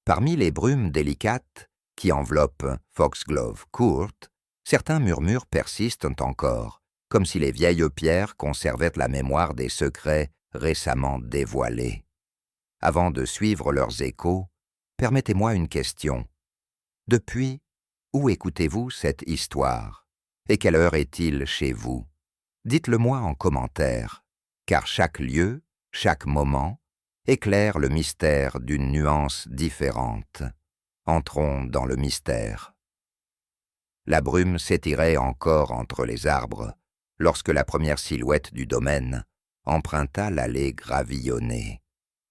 Parmi les brumes délicates qui enveloppent Foxglove Court, certains murmures persistent encore, comme si les vieilles pierres conservaient la mémoire des secrets récemment dévoilés. Avant de suivre leurs échos, permettez-moi une question. Depuis, où écoutez-vous cette histoire? Et quelle heure est-il chez vous? Dites-le-moi en commentaire, car chaque lieu, chaque moment, éclaire le mystère d'une nuance différente. Entrons dans le mystère. La brume s'étirait encore entre les arbres, lorsque la première silhouette du domaine emprunta l'allée gravillonnée.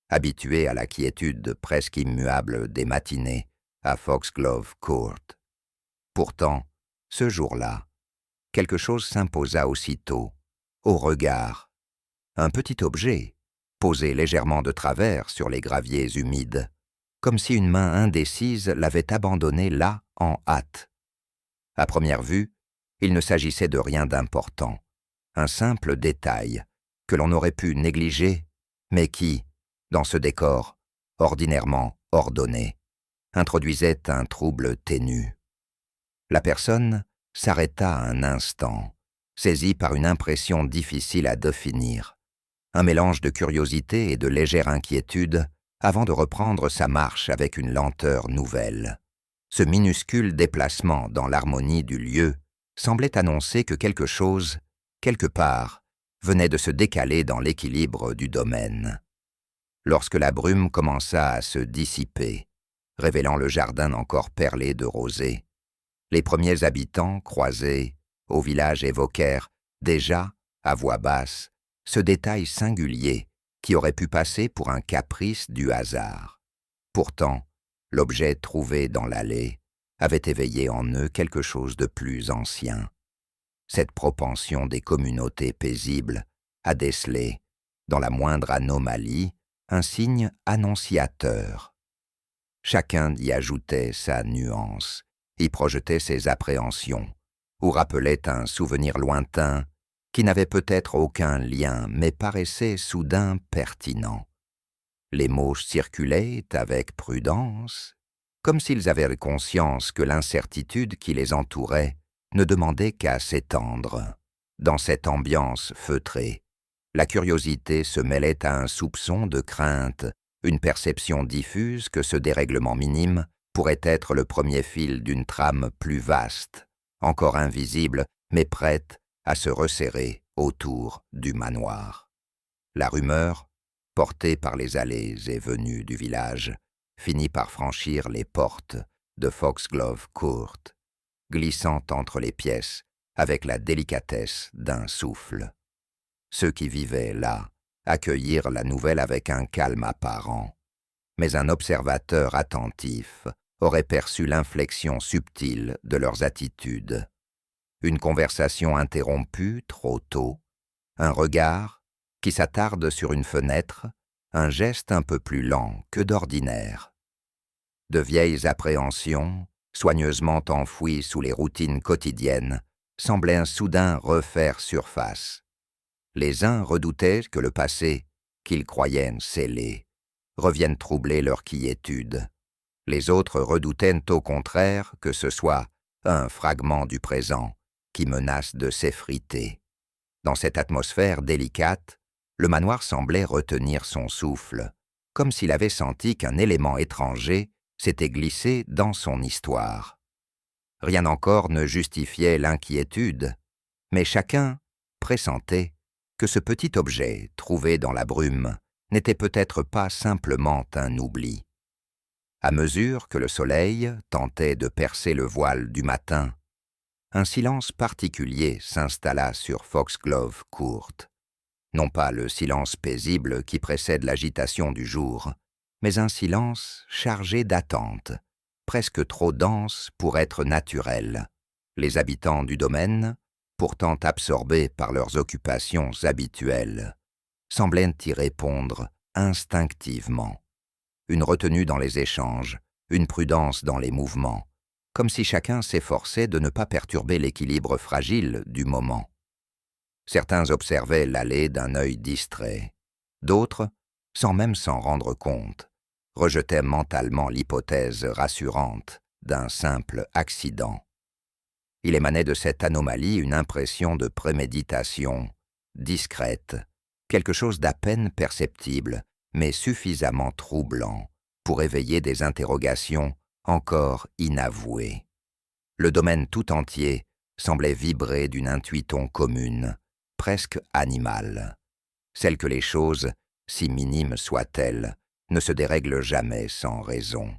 Habitué à la quiétude presque immuable des matinées à Foxglove Court. Pourtant, ce jour-là, quelque chose s'imposa aussitôt, au regard. Un petit objet, posé légèrement de travers sur les graviers humides, comme si une main indécise l'avait abandonné là en hâte. À première vue, il ne s'agissait de rien d'important, un simple détail que l'on aurait pu négliger, mais qui, dans ce décor ordinairement ordonné, introduisait un trouble ténu. La personne s'arrêta un instant, saisie par une impression difficile à définir, un mélange de curiosité et de légère inquiétude avant de reprendre sa marche avec une lenteur nouvelle. Ce minuscule déplacement dans l'harmonie du lieu semblait annoncer que quelque chose, quelque part, venait de se décaler dans l'équilibre du domaine. Lorsque la brume commença à se dissiper, révélant le jardin encore perlé de rosée, les premiers habitants croisés au village évoquèrent déjà, à voix basse, ce détail singulier qui aurait pu passer pour un caprice du hasard. Pourtant, l'objet trouvé dans l'allée avait éveillé en eux quelque chose de plus ancien. Cette propension des communautés paisibles à déceler, dans la moindre anomalie, un signe annonciateur. Chacun y ajoutait sa nuance, y projetait ses appréhensions, ou rappelait un souvenir lointain qui n'avait peut-être aucun lien, mais paraissait soudain pertinent. Les mots circulaient avec prudence, comme s'ils avaient conscience que l'incertitude qui les entourait ne demandait qu'à s'étendre. Dans cette ambiance feutrée, la curiosité se mêlait à un soupçon de crainte, une perception diffuse que ce dérèglement minime pourrait être le premier fil d'une trame plus vaste, encore invisible, mais prête à se resserrer autour du manoir. La rumeur, portée par les allées et venues du village, finit par franchir les portes de Foxglove Court, glissant entre les pièces avec la délicatesse d'un souffle. Ceux qui vivaient là accueillirent la nouvelle avec un calme apparent, mais un observateur attentif aurait perçu l'inflexion subtile de leurs attitudes. Une conversation interrompue trop tôt, un regard qui s'attarde sur une fenêtre, un geste un peu plus lent que d'ordinaire. De vieilles appréhensions, soigneusement enfouies sous les routines quotidiennes, semblaient soudain refaire surface. Les uns redoutaient que le passé, qu'ils croyaient scellé, revienne troubler leur quiétude. Les autres redoutaient au contraire que ce soit un fragment du présent qui menace de s'effriter. Dans cette atmosphère délicate, le manoir semblait retenir son souffle, comme s'il avait senti qu'un élément étranger s'était glissé dans son histoire. Rien encore ne justifiait l'inquiétude, mais chacun pressentait que ce petit objet trouvé dans la brume n'était peut-être pas simplement un oubli. À mesure que le soleil tentait de percer le voile du matin, un silence particulier s'installa sur Foxglove Court. Non pas le silence paisible qui précède l'agitation du jour, mais un silence chargé d'attente, presque trop dense pour être naturel. Les habitants du domaine, pourtant absorbés par leurs occupations habituelles, semblaient y répondre instinctivement. Une retenue dans les échanges, une prudence dans les mouvements, comme si chacun s'efforçait de ne pas perturber l'équilibre fragile du moment. Certains observaient l'allée d'un œil distrait, d'autres, sans même s'en rendre compte, rejetaient mentalement l'hypothèse rassurante d'un simple accident. Il émanait de cette anomalie une impression de préméditation, discrète, quelque chose d'à peine perceptible, mais suffisamment troublant pour éveiller des interrogations encore inavouées. Le domaine tout entier semblait vibrer d'une intuition commune, presque animale, celle que les choses, si minimes soient-elles, ne se dérèglent jamais sans raison.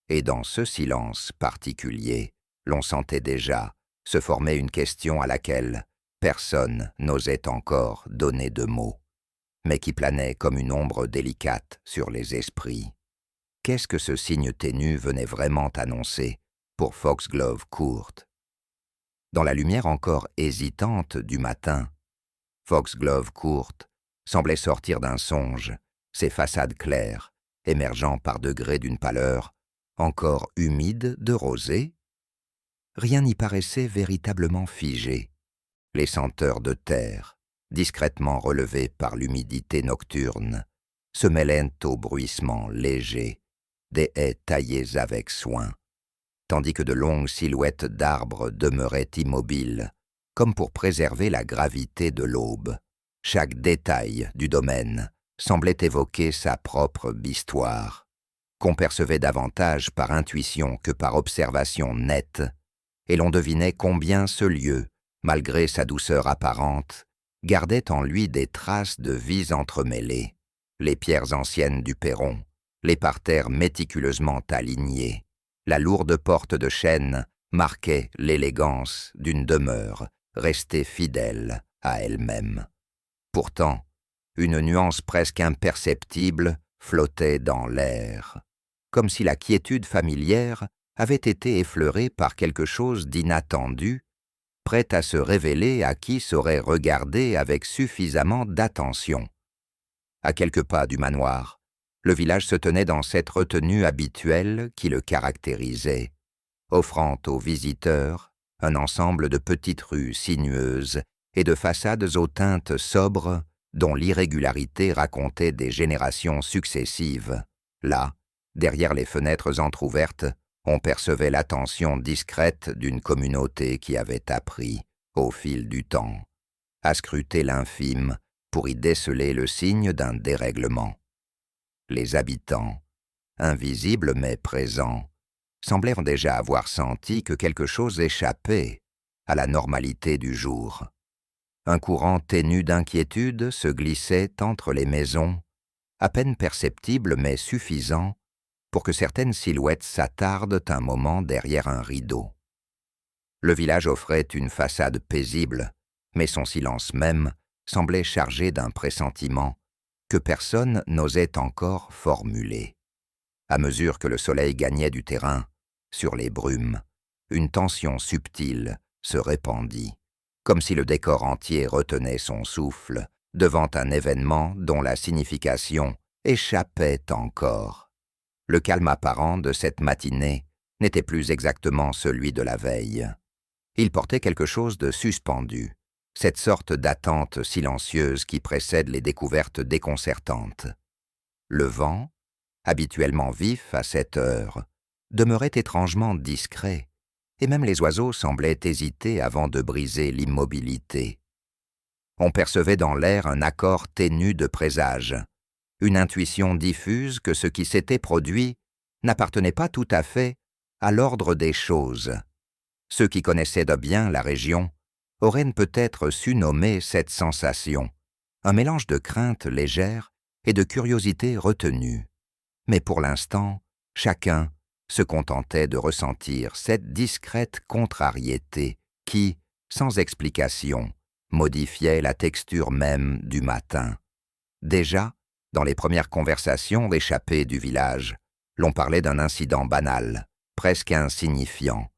Et dans ce silence particulier, l'on sentait déjà se former une question à laquelle personne n'osait encore donner de mots, mais qui planait comme une ombre délicate sur les esprits. Qu'est-ce que ce signe ténu venait vraiment annoncer pour Foxglove Court? Dans la lumière encore hésitante du matin, Foxglove Court semblait sortir d'un songe, ses façades claires, émergeant par degrés d'une pâleur encore humide de rosée. Rien n'y paraissait véritablement figé. Les senteurs de terre, discrètement relevées par l'humidité nocturne, se mêlaient au bruissement léger des haies taillées avec soin, tandis que de longues silhouettes d'arbres demeuraient immobiles, comme pour préserver la gravité de l'aube. Chaque détail du domaine semblait évoquer sa propre histoire, qu'on percevait davantage par intuition que par observation nette, et l'on devinait combien ce lieu, malgré sa douceur apparente, gardait en lui des traces de vies entremêlées, les pierres anciennes du perron, les parterres méticuleusement alignés, la lourde porte de chêne marquait l'élégance d'une demeure restée fidèle à elle-même. Pourtant, une nuance presque imperceptible flottait dans l'air, comme si la quiétude familière avait été effleurée par quelque chose d'inattendu, prêt à se révéler à qui saurait regarder avec suffisamment d'attention. À quelques pas du manoir, le village se tenait dans cette retenue habituelle qui le caractérisait, offrant aux visiteurs un ensemble de petites rues sinueuses et de façades aux teintes sobres dont l'irrégularité racontait des générations successives. Là, derrière les fenêtres entr'ouvertes, on percevait l'attention discrète d'une communauté qui avait appris, au fil du temps, à scruter l'infime pour y déceler le signe d'un dérèglement. Les habitants, invisibles mais présents, semblèrent déjà avoir senti que quelque chose échappait à la normalité du jour. Un courant ténu d'inquiétude se glissait entre les maisons, à peine perceptible mais suffisant pour que certaines silhouettes s'attardent un moment derrière un rideau. Le village offrait une façade paisible, mais son silence même semblait chargé d'un pressentiment que personne n'osait encore formuler. À mesure que le soleil gagnait du terrain, sur les brumes, une tension subtile se répandit, comme si le décor entier retenait son souffle devant un événement dont la signification échappait encore. Le calme apparent de cette matinée n'était plus exactement celui de la veille. Il portait quelque chose de suspendu, cette sorte d'attente silencieuse qui précède les découvertes déconcertantes. Le vent, habituellement vif à cette heure, demeurait étrangement discret, et même les oiseaux semblaient hésiter avant de briser l'immobilité. On percevait dans l'air un accord ténu de présages, une intuition diffuse que ce qui s'était produit n'appartenait pas tout à fait à l'ordre des choses. Ceux qui connaissaient de bien la région auraient peut-être su nommer cette sensation, un mélange de crainte légère et de curiosité retenue. Mais pour l'instant, chacun se contentait de ressentir cette discrète contrariété qui, sans explication, modifiait la texture même du matin. Déjà, dans les premières conversations réchappées du village, l'on parlait d'un incident banal, presque insignifiant,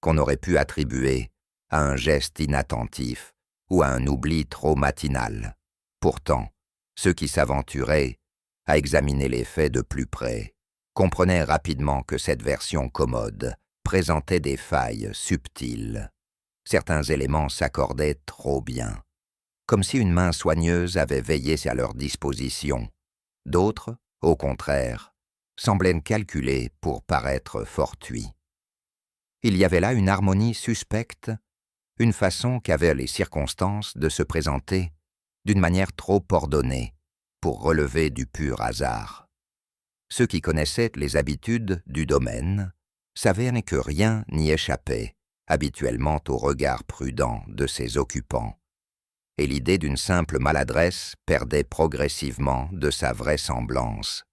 qu'on aurait pu attribuer à un geste inattentif ou à un oubli trop matinal. Pourtant, ceux qui s'aventuraient à examiner les faits de plus près comprenaient rapidement que cette version commode présentait des failles subtiles. Certains éléments s'accordaient trop bien, comme si une main soigneuse avait veillé à leur disposition. D'autres, au contraire, semblait calculé pour paraître fortuit. Il y avait là une harmonie suspecte, une façon qu'avaient les circonstances de se présenter d'une manière trop ordonnée pour relever du pur hasard. Ceux qui connaissaient les habitudes du domaine savaient que rien n'y échappait habituellement au regard prudent de ses occupants, et l'idée d'une simple maladresse perdait progressivement de sa vraisemblance.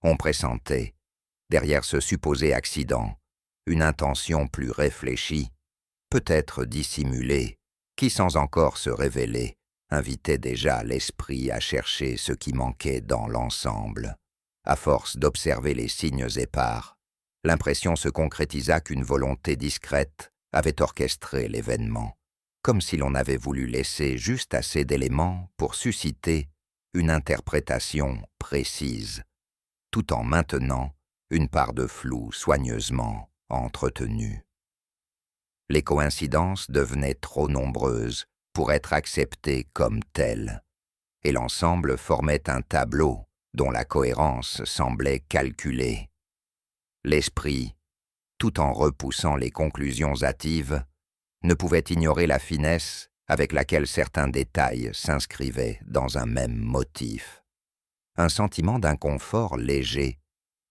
On pressentait, derrière ce supposé accident, une intention plus réfléchie, peut-être dissimulée, qui sans encore se révéler, invitait déjà l'esprit à chercher ce qui manquait dans l'ensemble. À force d'observer les signes épars, l'impression se concrétisa qu'une volonté discrète avait orchestré l'événement, comme si l'on avait voulu laisser juste assez d'éléments pour susciter une interprétation précise, tout en maintenant une part de flou soigneusement entretenue. Les coïncidences devenaient trop nombreuses pour être acceptées comme telles, et l'ensemble formait un tableau dont la cohérence semblait calculée. L'esprit, tout en repoussant les conclusions hâtives, ne pouvait ignorer la finesse avec laquelle certains détails s'inscrivaient dans un même motif. Un sentiment d'inconfort léger,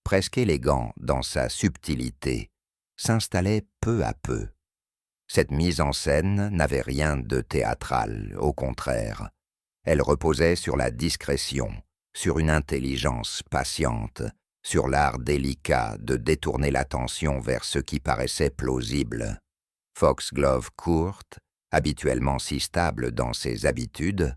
presque élégant dans sa subtilité, s'installait peu à peu. Cette mise en scène n'avait rien de théâtral, au contraire. Elle reposait sur la discrétion, sur une intelligence patiente, sur l'art délicat de détourner l'attention vers ce qui paraissait plausible. Foxglove Court, habituellement si stable dans ses habitudes,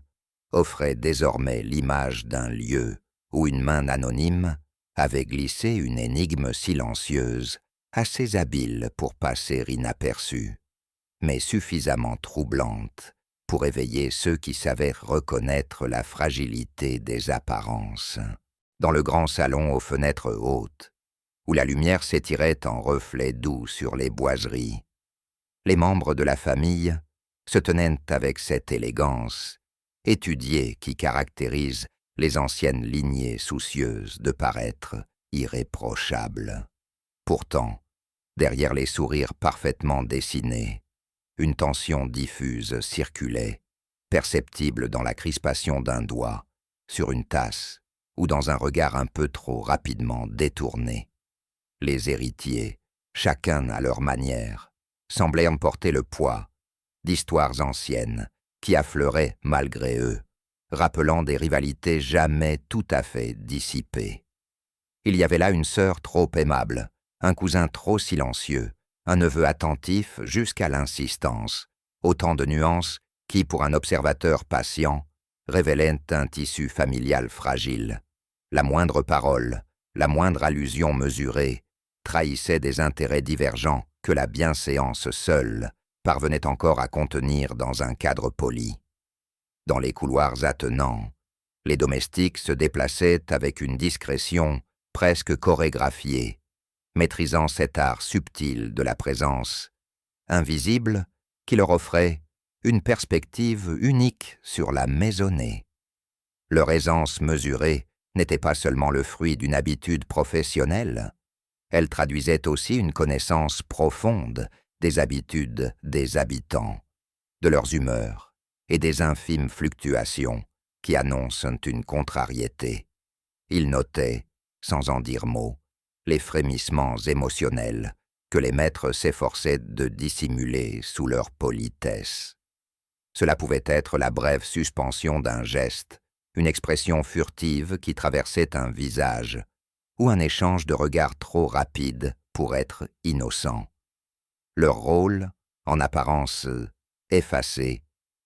offrait désormais l'image d'un lieu où une main anonyme avait glissé une énigme silencieuse, assez habile pour passer inaperçue, mais suffisamment troublante pour éveiller ceux qui savaient reconnaître la fragilité des apparences. Dans le grand salon aux fenêtres hautes, où la lumière s'étirait en reflets doux sur les boiseries, les membres de la famille se tenaient avec cette élégance étudiée qui caractérise les anciennes lignées soucieuses de paraître irréprochables. Pourtant, derrière les sourires parfaitement dessinés, une tension diffuse circulait, perceptible dans la crispation d'un doigt, sur une tasse ou dans un regard un peu trop rapidement détourné. Les héritiers, chacun à leur manière, semblaient emporter le poids d'histoires anciennes qui affleuraient malgré eux, rappelant des rivalités jamais tout à fait dissipées. Il y avait là une sœur trop aimable, un cousin trop silencieux, un neveu attentif jusqu'à l'insistance, autant de nuances qui, pour un observateur patient, révélaient un tissu familial fragile. La moindre parole, la moindre allusion mesurée, trahissait des intérêts divergents que la bienséance seule parvenait encore à contenir dans un cadre poli. Dans les couloirs attenants, les domestiques se déplaçaient avec une discrétion presque chorégraphiée, maîtrisant cet art subtil de la présence, invisible, qui leur offrait une perspective unique sur la maisonnée. Leur aisance mesurée n'était pas seulement le fruit d'une habitude professionnelle, elle traduisait aussi une connaissance profonde des habitudes des habitants, de leurs humeurs et des infimes fluctuations qui annoncent une contrariété. Ils notaient, sans en dire mot, les frémissements émotionnels que les maîtres s'efforçaient de dissimuler sous leur politesse. Cela pouvait être la brève suspension d'un geste, une expression furtive qui traversait un visage, ou un échange de regards trop rapide pour être innocent. Leur rôle, en apparence effacé,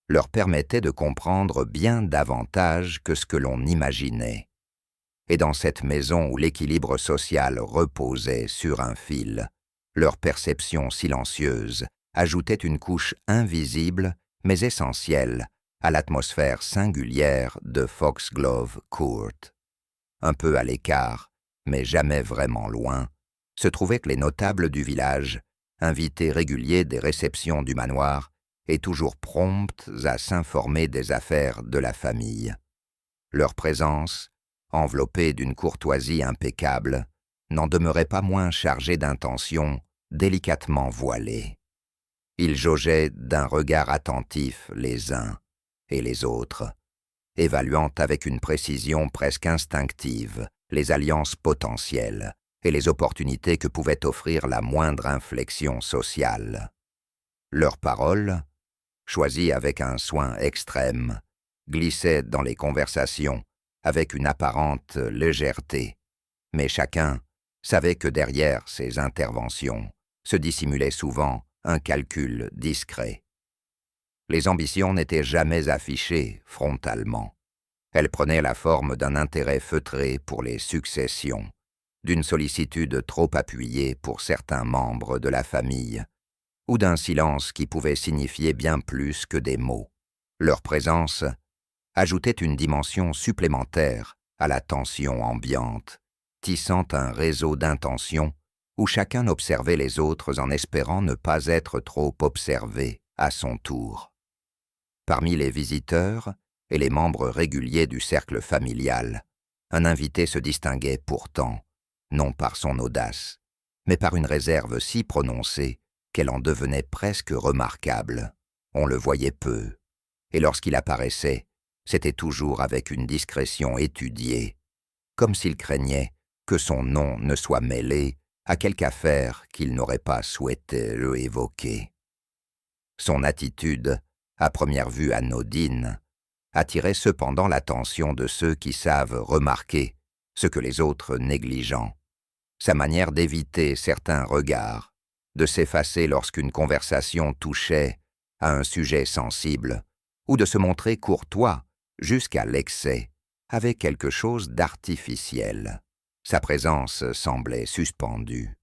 leur permettait de comprendre bien davantage que ce que l'on imaginait. Et dans cette maison où l'équilibre social reposait sur un fil, leur perception silencieuse ajoutait une couche invisible mais essentielle à l'atmosphère singulière de Foxglove Court. Un peu à l'écart, mais jamais vraiment loin, se trouvaient les notables du village, invités réguliers des réceptions du manoir et toujours promptes à s'informer des affaires de la famille. Leur présence, enveloppé d'une courtoisie impeccable, n'en demeurait pas moins chargé d'intentions délicatement voilées. Ils jaugeaient d'un regard attentif les uns et les autres, évaluant avec une précision presque instinctive les alliances potentielles et les opportunités que pouvait offrir la moindre inflexion sociale. Leurs paroles, choisies avec un soin extrême, glissaient dans les conversations avec une apparente légèreté, mais chacun savait que derrière ces interventions se dissimulait souvent un calcul discret. Les ambitions n'étaient jamais affichées frontalement. Elles prenaient la forme d'un intérêt feutré pour les successions, d'une sollicitude trop appuyée pour certains membres de la famille, ou d'un silence qui pouvait signifier bien plus que des mots. Leur présence ajoutait une dimension supplémentaire à la tension ambiante, tissant un réseau d'intentions où chacun observait les autres en espérant ne pas être trop observé à son tour. Parmi les visiteurs et les membres réguliers du cercle familial, un invité se distinguait pourtant, non par son audace, mais par une réserve si prononcée qu'elle en devenait presque remarquable. On le voyait peu, et lorsqu'il apparaissait, c'était toujours avec une discrétion étudiée, comme s'il craignait que son nom ne soit mêlé à quelque affaire qu'il n'aurait pas souhaité évoquer. Son attitude, à première vue anodine, attirait cependant l'attention de ceux qui savent remarquer ce que les autres négligent. Sa manière d'éviter certains regards, de s'effacer lorsqu'une conversation touchait à un sujet sensible, ou de se montrer courtois jusqu'à l'excès, avait quelque chose d'artificiel. Sa présence semblait suspendue,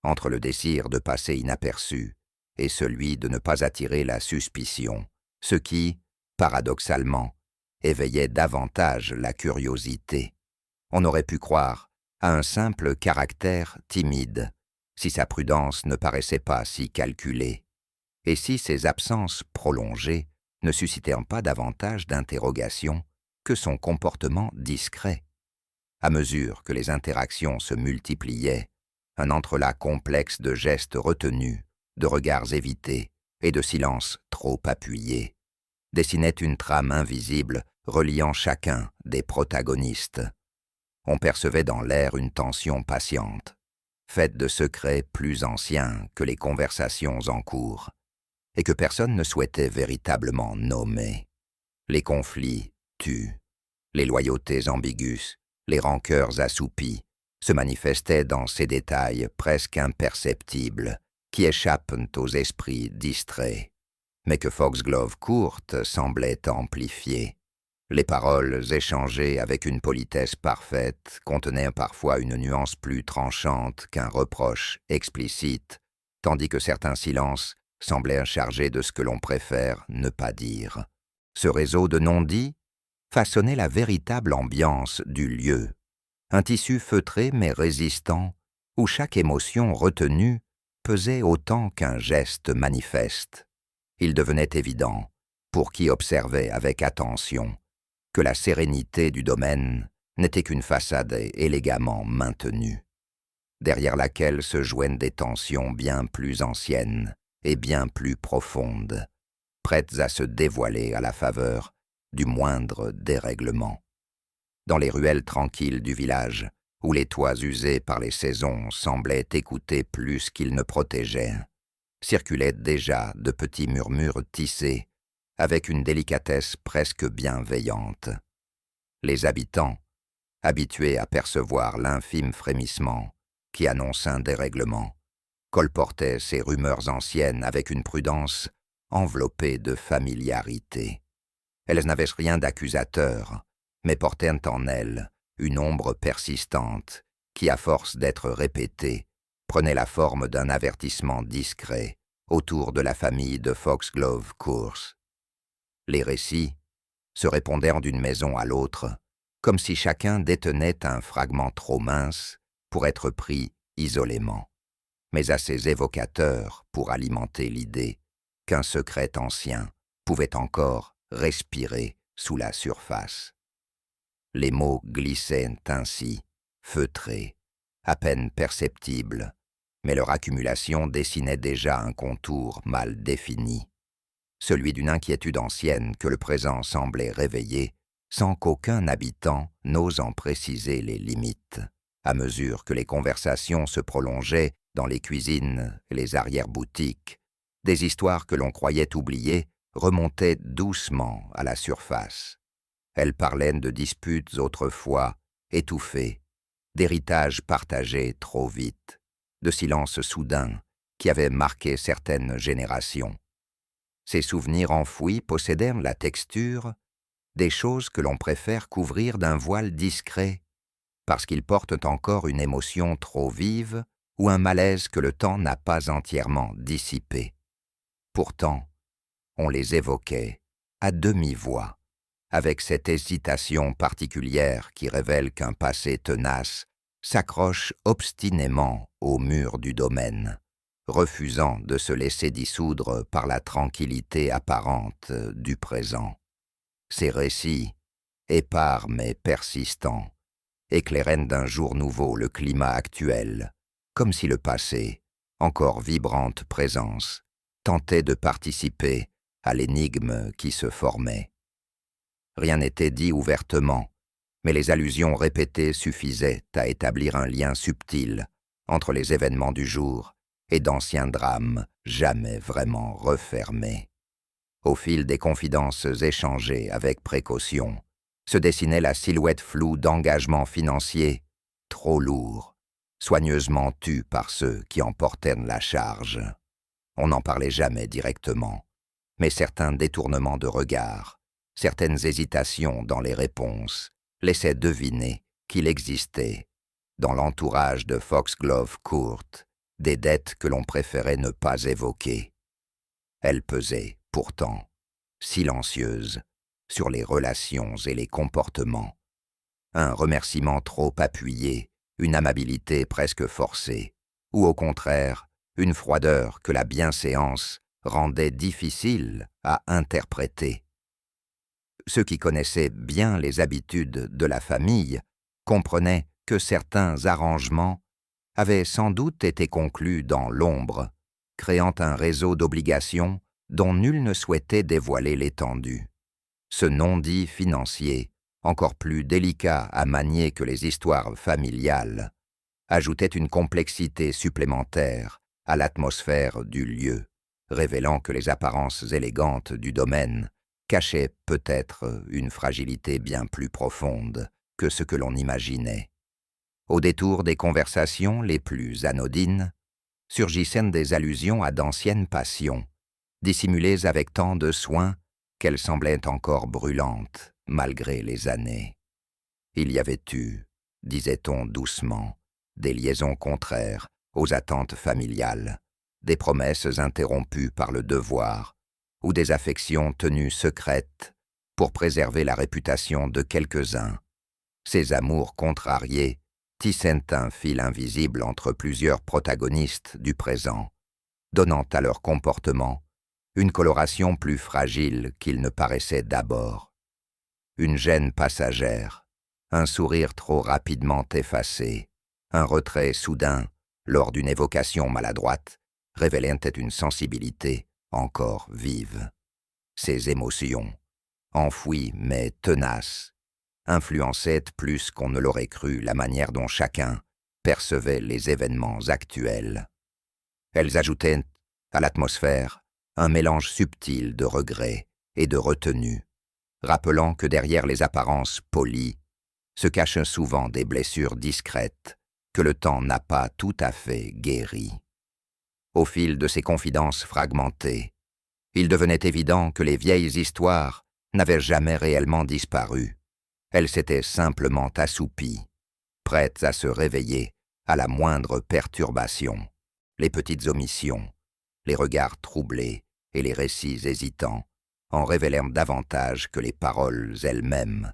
entre le désir de passer inaperçu et celui de ne pas attirer la suspicion, ce qui, paradoxalement, éveillait davantage la curiosité. On aurait pu croire à un simple caractère timide, si sa prudence ne paraissait pas si calculée, et si ses absences prolongées ne suscitaient pas davantage d'interrogations que son comportement discret. À mesure que les interactions se multipliaient, un entrelac complexe de gestes retenus, de regards évités et de silences trop appuyés dessinait une trame invisible reliant chacun des protagonistes. On percevait dans l'air une tension patiente, faite de secrets plus anciens que les conversations en cours, et que personne ne souhaitait véritablement nommer. Les conflits tuent, les loyautés ambiguës, les rancœurs assoupies se manifestaient dans ces détails presque imperceptibles qui échappent aux esprits distraits, mais que Foxglove Court semblait amplifier. Les paroles échangées avec une politesse parfaite contenaient parfois une nuance plus tranchante qu'un reproche explicite, tandis que certains silences semblaient chargés de ce que l'on préfère ne pas dire. Ce réseau de non-dits façonnait la véritable ambiance du lieu, un tissu feutré mais résistant, où chaque émotion retenue pesait autant qu'un geste manifeste. Il devenait évident, pour qui observait avec attention, que la sérénité du domaine n'était qu'une façade élégamment maintenue, derrière laquelle se joignent des tensions bien plus anciennes et bien plus profondes, prêtes à se dévoiler à la faveur du moindre dérèglement. Dans les ruelles tranquilles du village, où les toits usés par les saisons semblaient écouter plus qu'ils ne protégeaient, circulaient déjà de petits murmures tissés, avec une délicatesse presque bienveillante. Les habitants, habitués à percevoir l'infime frémissement qui annonce un dérèglement, colportaient ces rumeurs anciennes avec une prudence enveloppée de familiarité. Elles n'avaient rien d'accusateur, mais portaient en elles une ombre persistante qui, à force d'être répétée, prenait la forme d'un avertissement discret autour de la famille de Foxglove Court. Les récits se répondèrent d'une maison à l'autre, comme si chacun détenait un fragment trop mince pour être pris isolément, mais assez évocateur pour alimenter l'idée qu'un secret ancien pouvait encore respirer sous la surface. Les mots glissaient ainsi, feutrés, à peine perceptibles, mais leur accumulation dessinait déjà un contour mal défini, celui d'une inquiétude ancienne que le présent semblait réveiller, sans qu'aucun habitant n'ose en préciser les limites, à mesure que les conversations se prolongeaient dans les cuisines et les arrière-boutiques. Des histoires que l'on croyait oubliées remontaient doucement à la surface. Elles parlaient de disputes autrefois étouffées, d'héritages partagés trop vite, de silences soudains qui avaient marqué certaines générations. Ces souvenirs enfouis possédèrent la texture des choses que l'on préfère couvrir d'un voile discret, parce qu'ils portent encore une émotion trop vive ou un malaise que le temps n'a pas entièrement dissipé. Pourtant, on les évoquait à demi-voix, avec cette hésitation particulière qui révèle qu'un passé tenace s'accroche obstinément au mur du domaine, refusant de se laisser dissoudre par la tranquillité apparente du présent. Ces récits, épars mais persistants, éclairaient d'un jour nouveau le climat actuel, comme si le passé, encore vibrante présence, tentait de participer à l'énigme qui se formait. Rien n'était dit ouvertement, mais les allusions répétées suffisaient à établir un lien subtil entre les événements du jour et d'anciens drames jamais vraiment refermés. Au fil des confidences échangées avec précaution, se dessinait la silhouette floue d'engagements financiers trop lourds, soigneusement tus par ceux qui en portaient la charge. On n'en parlait jamais directement, mais certains détournements de regard, certaines hésitations dans les réponses laissaient deviner qu'il existait, dans l'entourage de Foxglove Court, des dettes que l'on préférait ne pas évoquer. Elles pesaient, pourtant, silencieuses, sur les relations et les comportements. Un remerciement trop appuyé, une amabilité presque forcée, ou au contraire, une froideur que la bienséance rendait difficile à interpréter. Ceux qui connaissaient bien les habitudes de la famille comprenaient que certains arrangements avaient sans doute été conclus dans l'ombre, créant un réseau d'obligations dont nul ne souhaitait dévoiler l'étendue. Ce non-dit financier, encore plus délicat à manier que les histoires familiales, ajoutait une complexité supplémentaire à l'atmosphère du lieu, révélant que les apparences élégantes du domaine cachaient peut-être une fragilité bien plus profonde que ce que l'on imaginait. Au détour des conversations les plus anodines, surgissaient des allusions à d'anciennes passions, dissimulées avec tant de soin qu'elles semblaient encore brûlantes malgré les années. Il y avait eu, disait-on doucement, des liaisons contraires aux attentes familiales, des promesses interrompues par le devoir, ou des affections tenues secrètes pour préserver la réputation de quelques-uns. Ces amours contrariés tissaient un fil invisible entre plusieurs protagonistes du présent, donnant à leur comportement une coloration plus fragile qu'il ne paraissait d'abord. Une gêne passagère, un sourire trop rapidement effacé, un retrait soudain lors d'une évocation maladroite révélaient une sensibilité encore vive. Ces émotions, enfouies mais tenaces, influençaient plus qu'on ne l'aurait cru la manière dont chacun percevait les événements actuels. Elles ajoutaient à l'atmosphère un mélange subtil de regret et de retenue, rappelant que derrière les apparences polies se cachent souvent des blessures discrètes que le temps n'a pas tout à fait guéries. Au fil de ces confidences fragmentées, il devenait évident que les vieilles histoires n'avaient jamais réellement disparu. Elles s'étaient simplement assoupies, prêtes à se réveiller à la moindre perturbation, les petites omissions, les regards troublés et les récits hésitants en révélèrent davantage que les paroles elles-mêmes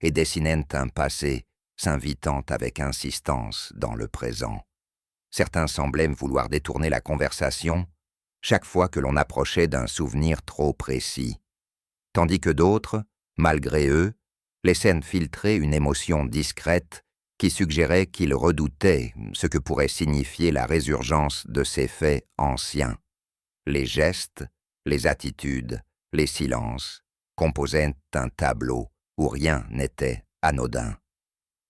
et dessinaient un passé s'invitant avec insistance dans le présent. Certains semblaient vouloir détourner la conversation chaque fois que l'on approchait d'un souvenir trop précis, tandis que d'autres, malgré eux, Les scènes filtraient une émotion discrète qui suggérait qu'il redoutait ce que pourrait signifier la résurgence de ces faits anciens. Les gestes, les attitudes, les silences composaient un tableau où rien n'était anodin.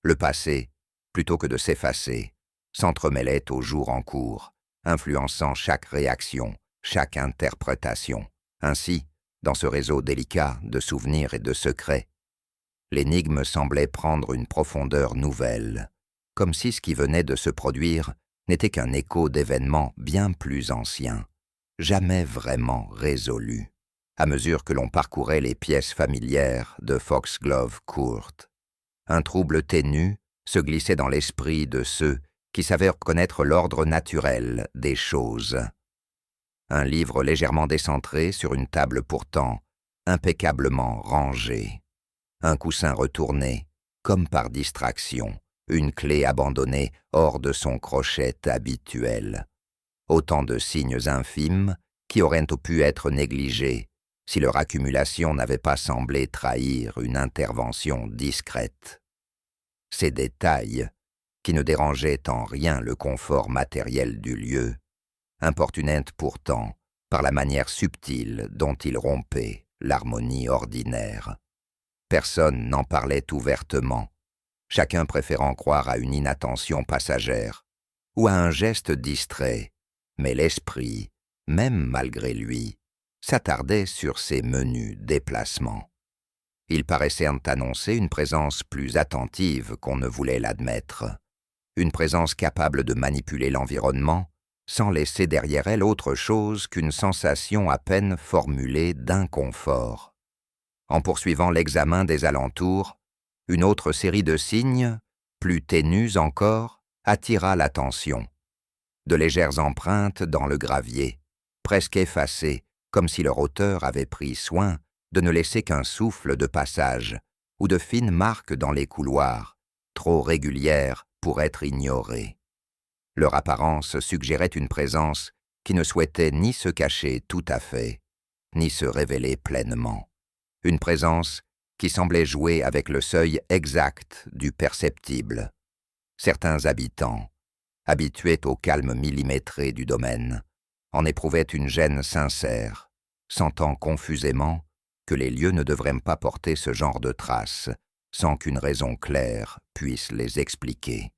Le passé, plutôt que de s'effacer, s'entremêlait au jour en cours, influençant chaque réaction, chaque interprétation. Ainsi, dans ce réseau délicat de souvenirs et de secrets, l'énigme semblait prendre une profondeur nouvelle, comme si ce qui venait de se produire n'était qu'un écho d'événements bien plus anciens, jamais vraiment résolus, à mesure que l'on parcourait les pièces familières de Foxglove Court. Un trouble ténu se glissait dans l'esprit de ceux qui savaient reconnaître l'ordre naturel des choses. Un livre légèrement décentré sur une table pourtant impeccablement rangée. Un coussin retourné, comme par distraction, une clé abandonnée hors de son crochet habituel. Autant de signes infimes qui auraient pu être négligés si leur accumulation n'avait pas semblé trahir une intervention discrète. Ces détails, qui ne dérangeaient en rien le confort matériel du lieu, importunaient pourtant par la manière subtile dont ils rompaient l'harmonie ordinaire. Personne n'en parlait ouvertement, chacun préférant croire à une inattention passagère ou à un geste distrait, mais l'esprit, même malgré lui, s'attardait sur ces menus déplacements. Il paraissait annoncer une présence plus attentive qu'on ne voulait l'admettre, une présence capable de manipuler l'environnement sans laisser derrière elle autre chose qu'une sensation à peine formulée d'inconfort. En poursuivant l'examen des alentours, une autre série de signes, plus ténus encore, attira l'attention. De légères empreintes dans le gravier, presque effacées, comme si leur auteur avait pris soin de ne laisser qu'un souffle de passage, ou de fines marques dans les couloirs, trop régulières pour être ignorées. Leur apparence suggérait une présence qui ne souhaitait ni se cacher tout à fait, ni se révéler pleinement. Une présence qui semblait jouer avec le seuil exact du perceptible. Certains habitants, habitués au calme millimétré du domaine, en éprouvaient une gêne sincère, sentant confusément que les lieux ne devraient pas porter ce genre de traces sans qu'une raison claire puisse les expliquer.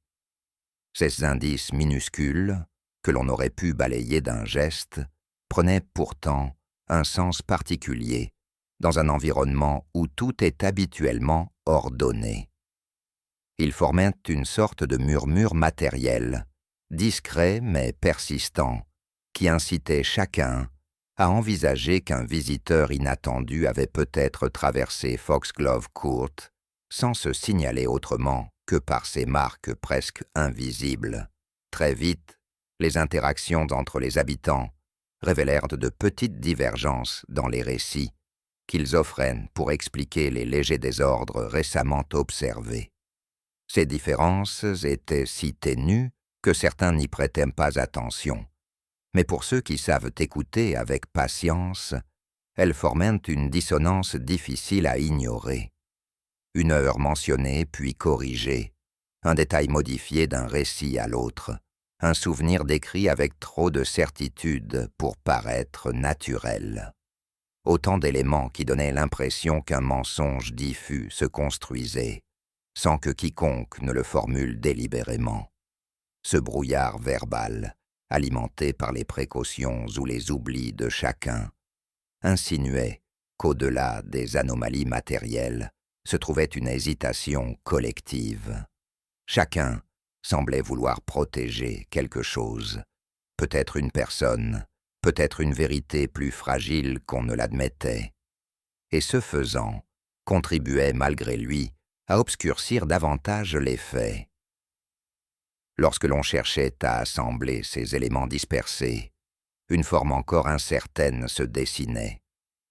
Ces indices minuscules, que l'on aurait pu balayer d'un geste, prenaient pourtant un sens particulier dans un environnement où tout est habituellement ordonné. Ils formaient une sorte de murmure matériel, discret mais persistant, qui incitait chacun à envisager qu'un visiteur inattendu avait peut-être traversé Foxglove Court sans se signaler autrement que par ces marques presque invisibles. Très vite, les interactions entre les habitants révélèrent de petites divergences dans les récits qu'ils offraient pour expliquer les légers désordres récemment observés. Ces différences étaient si ténues que certains n'y prêtaient pas attention. Mais pour ceux qui savent écouter avec patience, elles formaient une dissonance difficile à ignorer. Une heure mentionnée puis corrigée, un détail modifié d'un récit à l'autre, un souvenir décrit avec trop de certitude pour paraître naturel. Autant d'éléments qui donnaient l'impression qu'un mensonge diffus se construisait, sans que quiconque ne le formule délibérément. Ce brouillard verbal, alimenté par les précautions ou les oublis de chacun, insinuait qu'au-delà des anomalies matérielles se trouvait une hésitation collective. Chacun semblait vouloir protéger quelque chose, peut-être une personne, peut-être une vérité plus fragile qu'on ne l'admettait, et ce faisant, contribuait malgré lui à obscurcir davantage les faits. Lorsque l'on cherchait à assembler ces éléments dispersés, une forme encore incertaine se dessinait,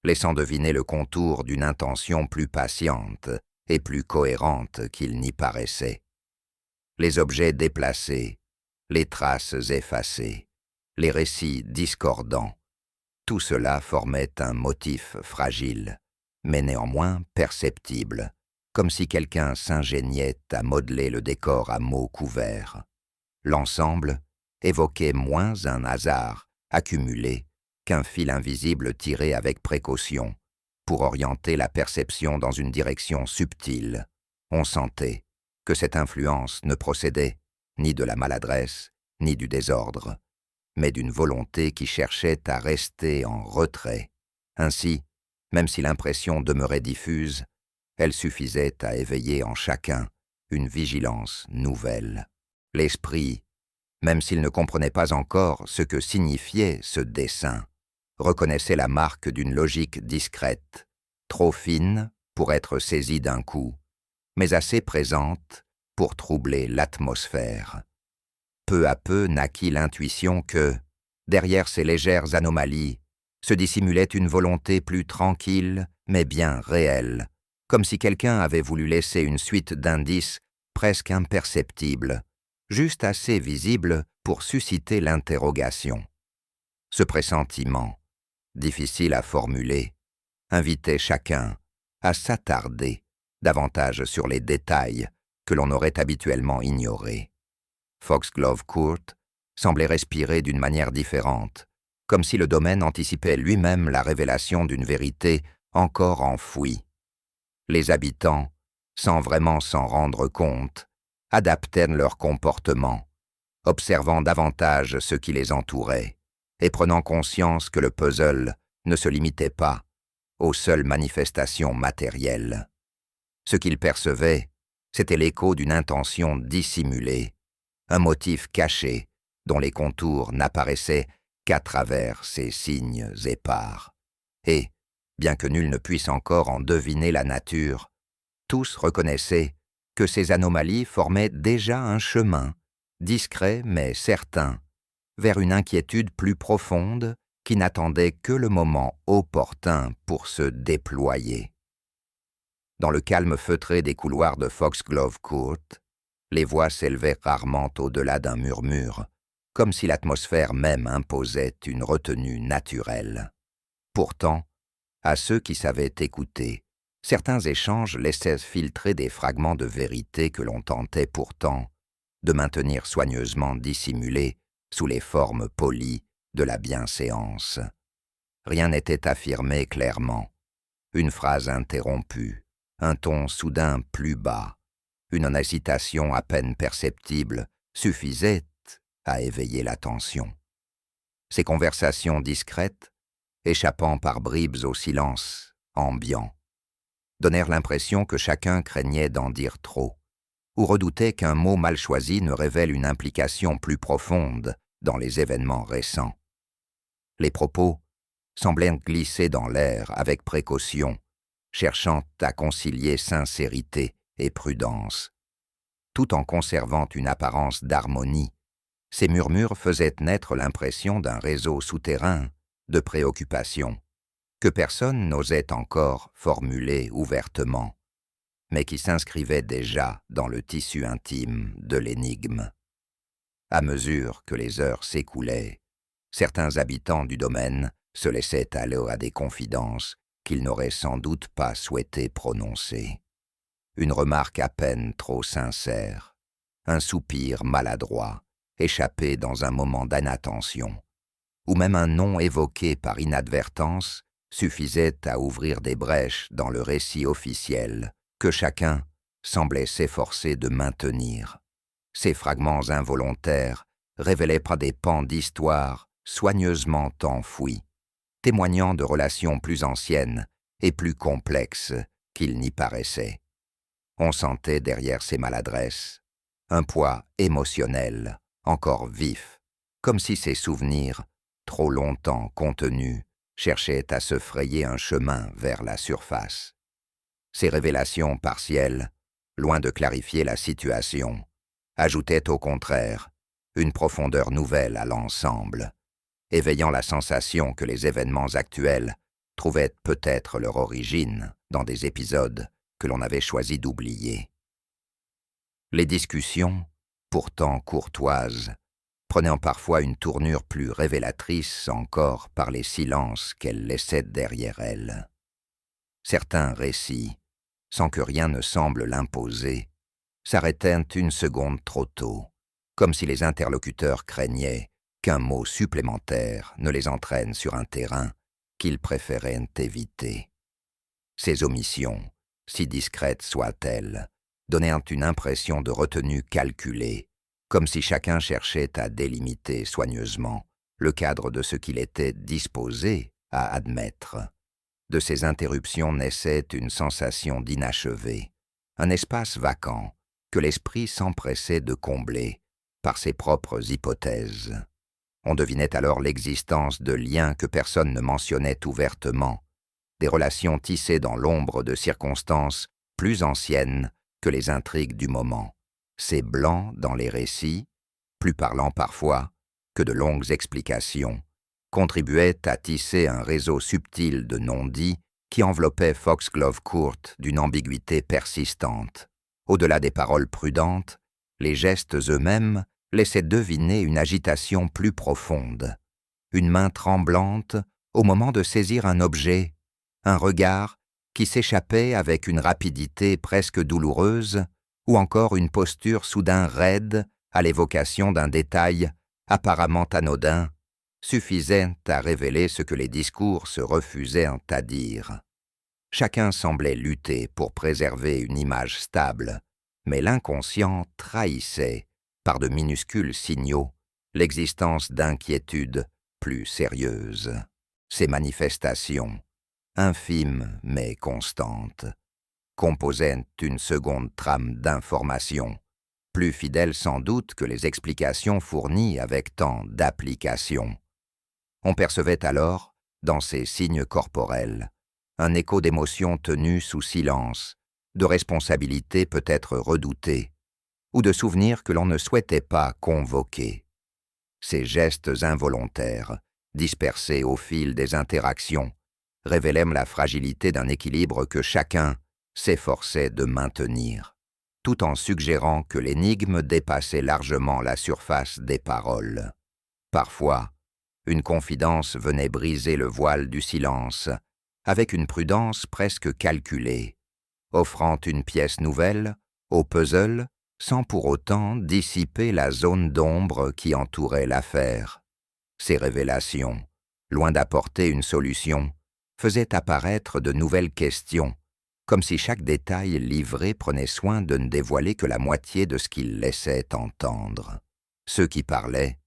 laissant deviner le contour d'une intention plus patiente et plus cohérente qu'il n'y paraissait. Les objets déplacés, les traces effacées, les récits discordants, tout cela formait un motif fragile, mais néanmoins perceptible, comme si quelqu'un s'ingéniait à modeler le décor à mots couverts. L'ensemble évoquait moins un hasard accumulé qu'un fil invisible tiré avec précaution pour orienter la perception dans une direction subtile. On sentait que cette influence ne procédait ni de la maladresse, ni du désordre, mais d'une volonté qui cherchait à rester en retrait. Ainsi, même si l'impression demeurait diffuse, elle suffisait à éveiller en chacun une vigilance nouvelle. L'esprit, même s'il ne comprenait pas encore ce que signifiait ce dessin, reconnaissait la marque d'une logique discrète, trop fine pour être saisie d'un coup, mais assez présente pour troubler l'atmosphère. Peu à peu naquit l'intuition que, derrière ces légères anomalies, se dissimulait une volonté plus tranquille, mais bien réelle, comme si quelqu'un avait voulu laisser une suite d'indices presque imperceptibles, juste assez visibles pour susciter l'interrogation. Ce pressentiment, difficile à formuler, invitait chacun à s'attarder davantage sur les détails que l'on aurait habituellement ignorés. Foxglove Court semblait respirer d'une manière différente, comme si le domaine anticipait lui-même la révélation d'une vérité encore enfouie. Les habitants, sans vraiment s'en rendre compte, adaptaient leur comportement, observant davantage ce qui les entourait et prenant conscience que le puzzle ne se limitait pas aux seules manifestations matérielles. Ce qu'ils percevaient, c'était l'écho d'une intention dissimulée, un motif caché dont les contours n'apparaissaient qu'à travers ces signes épars. Et, bien que nul ne puisse encore en deviner la nature, tous reconnaissaient que ces anomalies formaient déjà un chemin, discret mais certain, vers une inquiétude plus profonde qui n'attendait que le moment opportun pour se déployer. Dans le calme feutré des couloirs de Foxglove Court, les voix s'élevaient rarement au-delà d'un murmure, comme si l'atmosphère même imposait une retenue naturelle. Pourtant, à ceux qui savaient écouter, certains échanges laissaient filtrer des fragments de vérité que l'on tentait pourtant de maintenir soigneusement dissimulés sous les formes polies de la bienséance. Rien n'était affirmé clairement. Une phrase interrompue, un ton soudain plus bas, une hésitation à peine perceptible suffisaient à éveiller l'attention. Ces conversations discrètes, échappant par bribes au silence ambiant, donnèrent l'impression que chacun craignait d'en dire trop, ou redoutait qu'un mot mal choisi ne révèle une implication plus profonde dans les événements récents. Les propos semblaient glisser dans l'air avec précaution, cherchant à concilier sincérité et prudence. Tout en conservant une apparence d'harmonie, ces murmures faisaient naître l'impression d'un réseau souterrain de préoccupations que personne n'osait encore formuler ouvertement, mais qui s'inscrivait déjà dans le tissu intime de l'énigme. À mesure que les heures s'écoulaient, certains habitants du domaine se laissaient aller à des confidences qu'ils n'auraient sans doute pas souhaité prononcer. Une remarque à peine trop sincère, un soupir maladroit, échappé dans un moment d'inattention, ou même un nom évoqué par inadvertance suffisait à ouvrir des brèches dans le récit officiel que chacun semblait s'efforcer de maintenir. Ces fragments involontaires révélaient pas des pans d'histoire soigneusement enfouis, témoignant de relations plus anciennes et plus complexes qu'il n'y paraissait. On sentait derrière ces maladresses un poids émotionnel, encore vif, comme si ces souvenirs, trop longtemps contenus, cherchaient à se frayer un chemin vers la surface. Ces révélations partielles, loin de clarifier la situation, ajoutaient au contraire une profondeur nouvelle à l'ensemble, éveillant la sensation que les événements actuels trouvaient peut-être leur origine dans des épisodes que l'on avait choisi d'oublier. Les discussions, pourtant courtoises, prenant parfois une tournure plus révélatrice encore par les silences qu'elles laissaient derrière elles. Certains récits sans que rien ne semble l'imposer, s'arrêtait une seconde trop tôt, comme si les interlocuteurs craignaient qu'un mot supplémentaire ne les entraîne sur un terrain qu'ils préféraient éviter. Ces omissions, si discrètes soient-elles, donnaient une impression de retenue calculée, comme si chacun cherchait à délimiter soigneusement le cadre de ce qu'il était disposé à admettre. De ces interruptions naissait une sensation d'inachevé, un espace vacant que l'esprit s'empressait de combler par ses propres hypothèses. On devinait alors l'existence de liens que personne ne mentionnait ouvertement, des relations tissées dans l'ombre de circonstances plus anciennes que les intrigues du moment, ces blancs dans les récits, plus parlants parfois que de longues explications, contribuaient à tisser un réseau subtil de non-dits qui enveloppait Foxglove Court d'une ambiguïté persistante. Au-delà des paroles prudentes, les gestes eux-mêmes laissaient deviner une agitation plus profonde, une main tremblante au moment de saisir un objet, un regard qui s'échappait avec une rapidité presque douloureuse, ou encore une posture soudain raide à l'évocation d'un détail apparemment anodin, suffisait à révéler ce que les discours se refusaient à dire. Chacun semblait lutter pour préserver une image stable, mais l'inconscient trahissait, par de minuscules signaux, l'existence d'inquiétudes plus sérieuses. Ces manifestations, infimes mais constantes, composaient une seconde trame d'informations, plus fidèle sans doute que les explications fournies avec tant d'application. On percevait alors, dans ces signes corporels, un écho d'émotions tenues sous silence, de responsabilités peut-être redoutées, ou de souvenirs que l'on ne souhaitait pas convoquer. Ces gestes involontaires, dispersés au fil des interactions, révélaient la fragilité d'un équilibre que chacun s'efforçait de maintenir, tout en suggérant que l'énigme dépassait largement la surface des paroles. Parfois, une confidence venait briser le voile du silence, avec une prudence presque calculée, offrant une pièce nouvelle au puzzle sans pour autant dissiper la zone d'ombre qui entourait l'affaire. Ces révélations, loin d'apporter une solution, faisaient apparaître de nouvelles questions, comme si chaque détail livré prenait soin de ne dévoiler que la moitié de ce qu'il laissait entendre. Ceux qui parlaient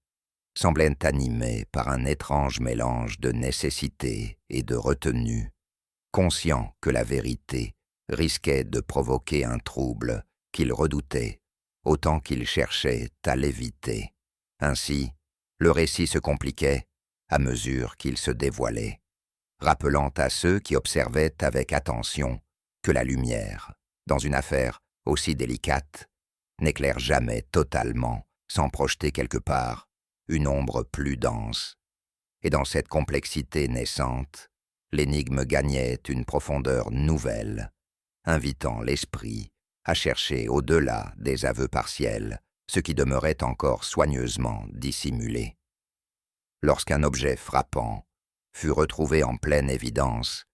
semblaient animés par un étrange mélange de nécessité et de retenue, conscients que la vérité risquait de provoquer un trouble qu'ils redoutaient autant qu'ils cherchaient à l'éviter. Ainsi, le récit se compliquait à mesure qu'il se dévoilait, rappelant à ceux qui observaient avec attention que la lumière, dans une affaire aussi délicate, n'éclaire jamais totalement sans projeter quelque part une ombre plus dense. Et dans cette complexité naissante, l'énigme gagnait une profondeur nouvelle, invitant l'esprit à chercher au-delà des aveux partiels ce qui demeurait encore soigneusement dissimulé. Lorsqu'un objet frappant fut retrouvé en pleine évidence,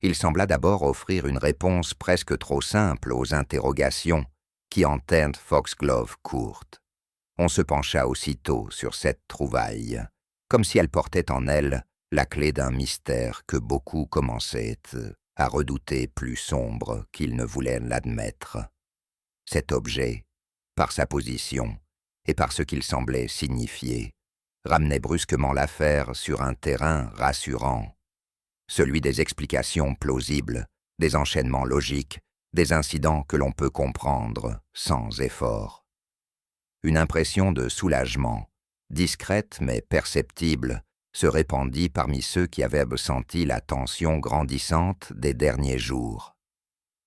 il sembla d'abord offrir une réponse presque trop simple aux interrogations qui hantaient Foxglove Court. On se pencha aussitôt sur cette trouvaille, comme si elle portait en elle la clé d'un mystère que beaucoup commençaient à redouter plus sombre qu'ils ne voulaient l'admettre. Cet objet, par sa position et par ce qu'il semblait signifier, ramenait brusquement l'affaire sur un terrain rassurant, celui des explications plausibles, des enchaînements logiques, des incidents que l'on peut comprendre sans effort. Une impression de soulagement, discrète mais perceptible, se répandit parmi ceux qui avaient senti la tension grandissante des derniers jours.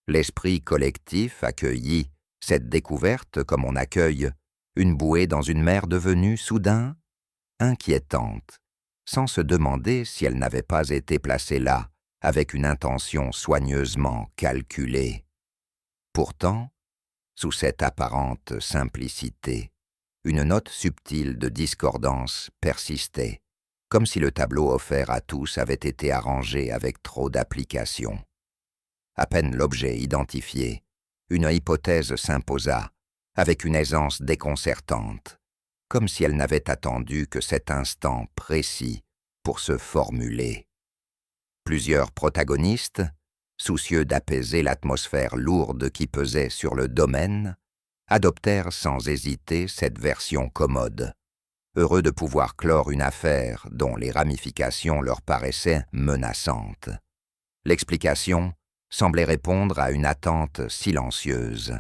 L'esprit collectif accueillit cette découverte comme on accueille une bouée dans une mer devenue soudain inquiétante, sans se demander si elle n'avait pas été placée là avec une intention soigneusement calculée. Pourtant, sous cette apparente simplicité, une note subtile de discordance persistait, comme si le tableau offert à tous avait été arrangé avec trop d'application. À peine l'objet identifié, une hypothèse s'imposa, avec une aisance déconcertante, comme si elle n'avait attendu que cet instant précis pour se formuler. Plusieurs protagonistes, soucieux d'apaiser l'atmosphère lourde qui pesait sur le domaine, adoptèrent sans hésiter cette version commode, heureux de pouvoir clore une affaire dont les ramifications leur paraissaient menaçantes. L'explication semblait répondre à une attente silencieuse.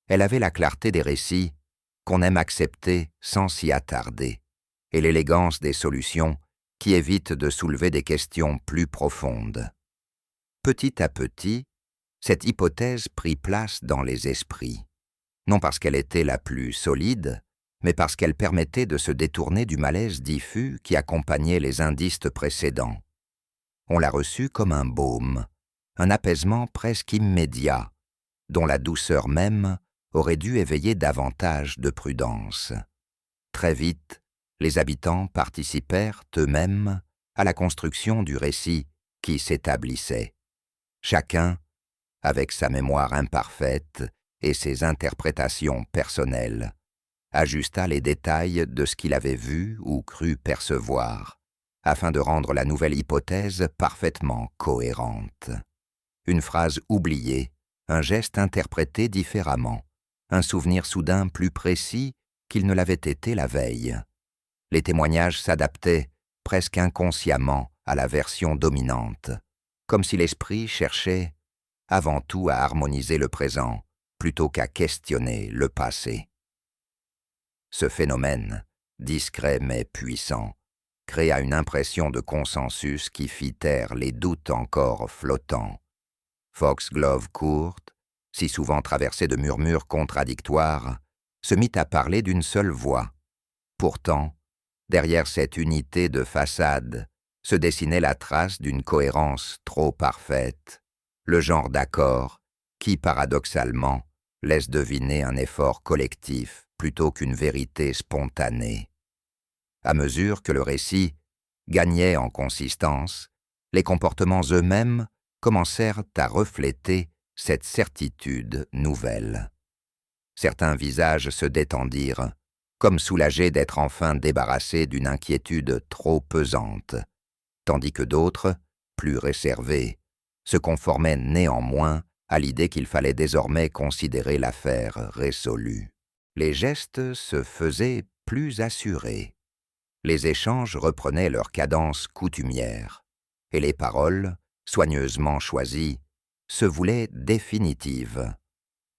Elle avait la clarté des récits qu'on aime accepter sans s'y attarder, et l'élégance des solutions qui évitent de soulever des questions plus profondes. Petit à petit, cette hypothèse prit place dans les esprits, non parce qu'elle était la plus solide, mais parce qu'elle permettait de se détourner du malaise diffus qui accompagnait les indices précédents. On la reçut comme un baume, un apaisement presque immédiat, dont la douceur même aurait dû éveiller davantage de prudence. Très vite, les habitants participèrent eux-mêmes à la construction du récit qui s'établissait. Chacun, avec sa mémoire imparfaite et ses interprétations personnelles, ajusta les détails de ce qu'il avait vu ou cru percevoir, afin de rendre la nouvelle hypothèse parfaitement cohérente. Une phrase oubliée, un geste interprété différemment, un souvenir soudain plus précis qu'il ne l'avait été la veille. Les témoignages s'adaptaient presque inconsciemment à la version dominante, comme si l'esprit cherchait avant tout à harmoniser le présent plutôt qu'à questionner le passé. Ce phénomène, discret mais puissant, créa une impression de consensus qui fit taire les doutes encore flottants. Foxglove Court, si souvent traversé de murmures contradictoires, se mit à parler d'une seule voix. Pourtant, derrière cette unité de façade, se dessinait la trace d'une cohérence trop parfaite, le genre d'accord qui, paradoxalement, laisse deviner un effort collectif plutôt qu'une vérité spontanée. À mesure que le récit gagnait en consistance, les comportements eux-mêmes commencèrent à refléter cette certitude nouvelle. Certains visages se détendirent, comme soulagés d'être enfin débarrassés d'une inquiétude trop pesante, tandis que d'autres, plus réservés, se conformaient néanmoins à l'idée qu'il fallait désormais considérer l'affaire résolue. Les gestes se faisaient plus assurés. Les échanges reprenaient leur cadence coutumière, et les paroles, soigneusement choisies, se voulaient définitives.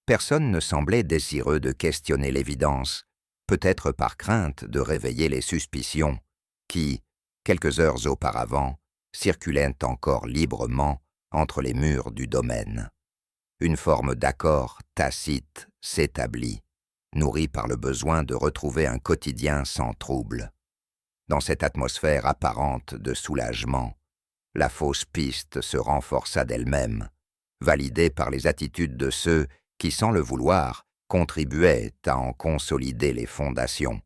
Personne ne semblait désireux de questionner l'évidence, peut-être par crainte de réveiller les suspicions qui, quelques heures auparavant, circulaient encore librement entre les murs du domaine. Une forme d'accord tacite s'établit, nourrie par le besoin de retrouver un quotidien sans trouble. Dans cette atmosphère apparente de soulagement, la fausse piste se renforça d'elle-même, validée par les attitudes de ceux qui, sans le vouloir, contribuaient à en consolider les fondations.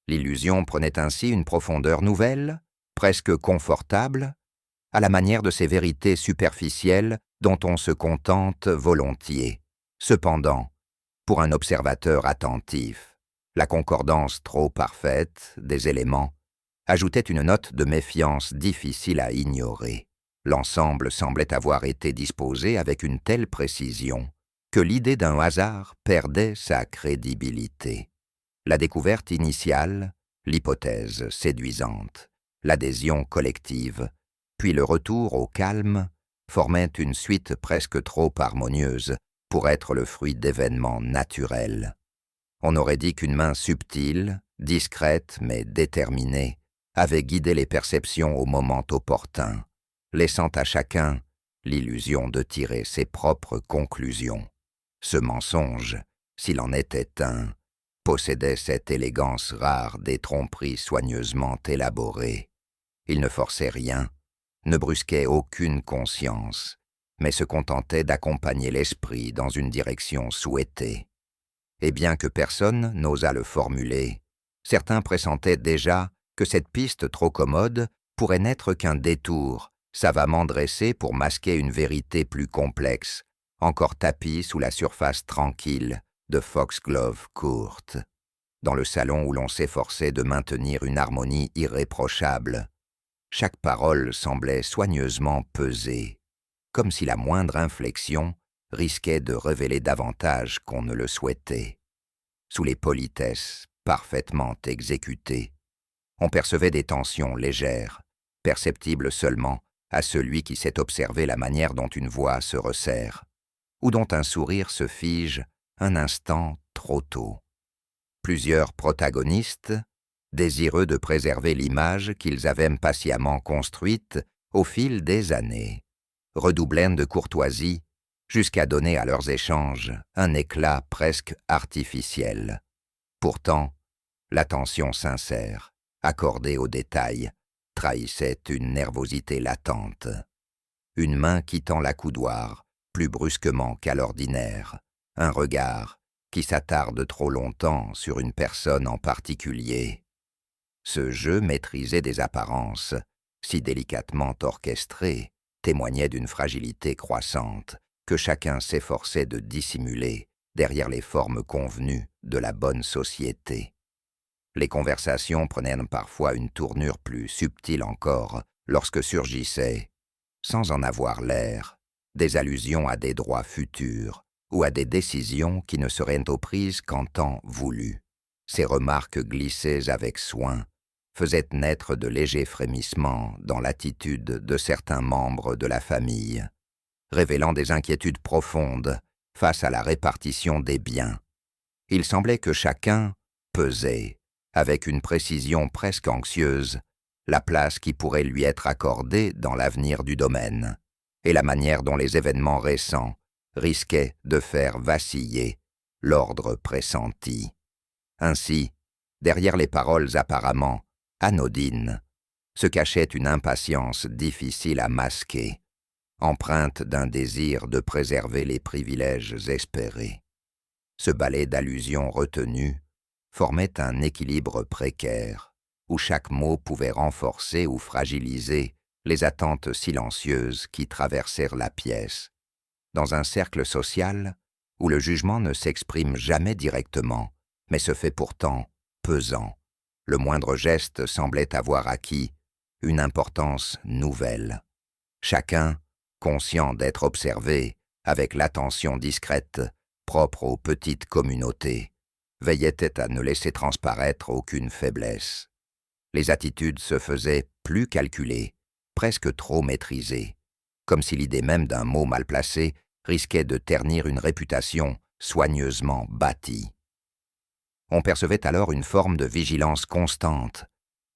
L'illusion prenait ainsi une profondeur nouvelle, presque confortable, à la manière de ces vérités superficielles dont on se contente volontiers. Cependant, pour un observateur attentif, la concordance trop parfaite des éléments ajoutait une note de méfiance difficile à ignorer. L'ensemble semblait avoir été disposé avec une telle précision que l'idée d'un hasard perdait sa crédibilité. La découverte initiale, l'hypothèse séduisante, l'adhésion collective, puis le retour au calme formaient une suite presque trop harmonieuse pour être le fruit d'événements naturels. On aurait dit qu'une main subtile, discrète mais déterminée, avait guidé les perceptions au moment opportun, laissant à chacun l'illusion de tirer ses propres conclusions. Ce mensonge, s'il en était un, possédait cette élégance rare des tromperies soigneusement élaborées. Il ne forçait rien, ne brusquait aucune conscience, mais se contentait d'accompagner l'esprit dans une direction souhaitée. Et bien que personne n'osât le formuler, certains pressentaient déjà que cette piste trop commode pourrait n'être qu'un détour savamment dressé pour masquer une vérité plus complexe, encore tapie sous la surface tranquille de Foxglove Court. Dans le salon où l'on s'efforçait de maintenir une harmonie irréprochable, chaque parole semblait soigneusement pesée, comme si la moindre inflexion risquait de révéler davantage qu'on ne le souhaitait. Sous les politesses parfaitement exécutées, on percevait des tensions légères, perceptibles seulement à celui qui sait observer la manière dont une voix se resserre, ou dont un sourire se fige un instant trop tôt. Plusieurs protagonistes, désireux de préserver l'image qu'ils avaient patiemment construite au fil des années, redoublèrent de courtoisie jusqu'à donner à leurs échanges un éclat presque artificiel. Pourtant, l'attention sincère, accordée aux détails, trahissait une nervosité latente. Une main quittant l'accoudoir, plus brusquement qu'à l'ordinaire, un regard qui s'attarde trop longtemps sur une personne en particulier. Ce jeu maîtrisé des apparences, si délicatement orchestré, témoignait d'une fragilité croissante que chacun s'efforçait de dissimuler derrière les formes convenues de la bonne société. Les conversations prenaient parfois une tournure plus subtile encore lorsque surgissaient, sans en avoir l'air, des allusions à des droits futurs ou à des décisions qui ne seraient aux prises qu'en temps voulu. Ces remarques glissées avec soin faisaient naître de légers frémissements dans l'attitude de certains membres de la famille, révélant des inquiétudes profondes face à la répartition des biens. Il semblait que chacun pesait, avec une précision presque anxieuse, la place qui pourrait lui être accordée dans l'avenir du domaine, et la manière dont les événements récents risquaient de faire vaciller l'ordre pressenti. Ainsi, derrière les paroles apparemment anodines, se cachait une impatience difficile à masquer, empreinte d'un désir de préserver les privilèges espérés. Ce ballet d'allusions retenues formait un équilibre précaire, où chaque mot pouvait renforcer ou fragiliser les attentes silencieuses qui traversèrent la pièce. Dans un cercle social où le jugement ne s'exprime jamais directement, mais se fait pourtant pesant, le moindre geste semblait avoir acquis une importance nouvelle. Chacun, conscient d'être observé avec l'attention discrète propre aux petites communautés, veillait à ne laisser transparaître aucune faiblesse. Les attitudes se faisaient plus calculées, presque trop maîtrisées, comme si l'idée même d'un mot mal placé risquait de ternir une réputation soigneusement bâtie. On percevait alors une forme de vigilance constante,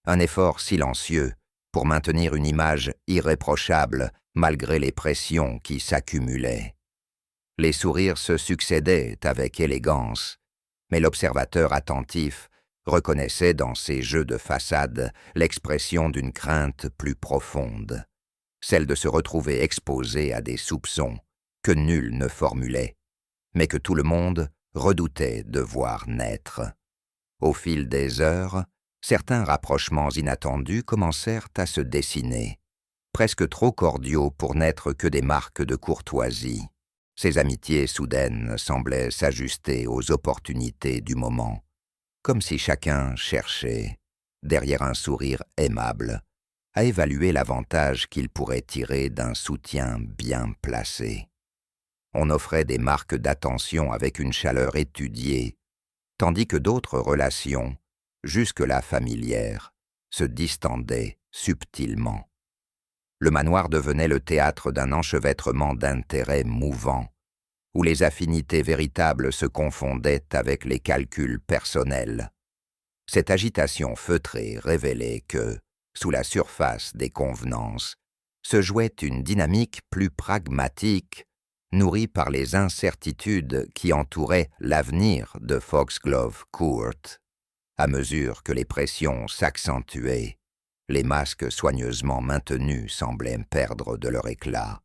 un effort silencieux pour maintenir une image irréprochable malgré les pressions qui s'accumulaient. Les sourires se succédaient avec élégance, mais l'observateur attentif reconnaissait dans ces jeux de façade l'expression d'une crainte plus profonde, celle de se retrouver exposé à des soupçons que nul ne formulait, mais que tout le monde redoutait de voir naître. Au fil des heures, certains rapprochements inattendus commencèrent à se dessiner, presque trop cordiaux pour n'être que des marques de courtoisie. Ces amitiés soudaines semblaient s'ajuster aux opportunités du moment, comme si chacun cherchait, derrière un sourire aimable, à évaluer l'avantage qu'il pourrait tirer d'un soutien bien placé. On offrait des marques d'attention avec une chaleur étudiée, tandis que d'autres relations, jusque-là familières, se distendaient subtilement. Le manoir devenait le théâtre d'un enchevêtrement d'intérêts mouvants, où les affinités véritables se confondaient avec les calculs personnels. Cette agitation feutrée révélait que, sous la surface des convenances, se jouait une dynamique plus pragmatique, nourrie par les incertitudes qui entouraient l'avenir de Foxglove Court. À mesure que les pressions s'accentuaient, les masques soigneusement maintenus semblaient perdre de leur éclat,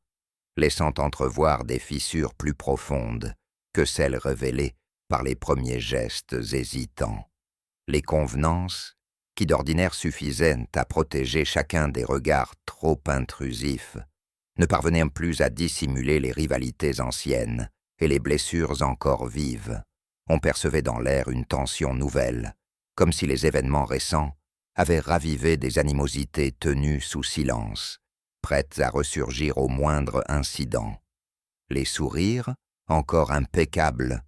laissant entrevoir des fissures plus profondes que celles révélées par les premiers gestes hésitants. Les convenances, qui d'ordinaire suffisaient à protéger chacun des regards trop intrusifs, ne parvenaient plus à dissimuler les rivalités anciennes et les blessures encore vives. On percevait dans l'air une tension nouvelle, comme si les événements récents avaient ravivé des animosités tenues sous silence, prêtes à ressurgir au moindre incident. Les sourires, encore impeccables,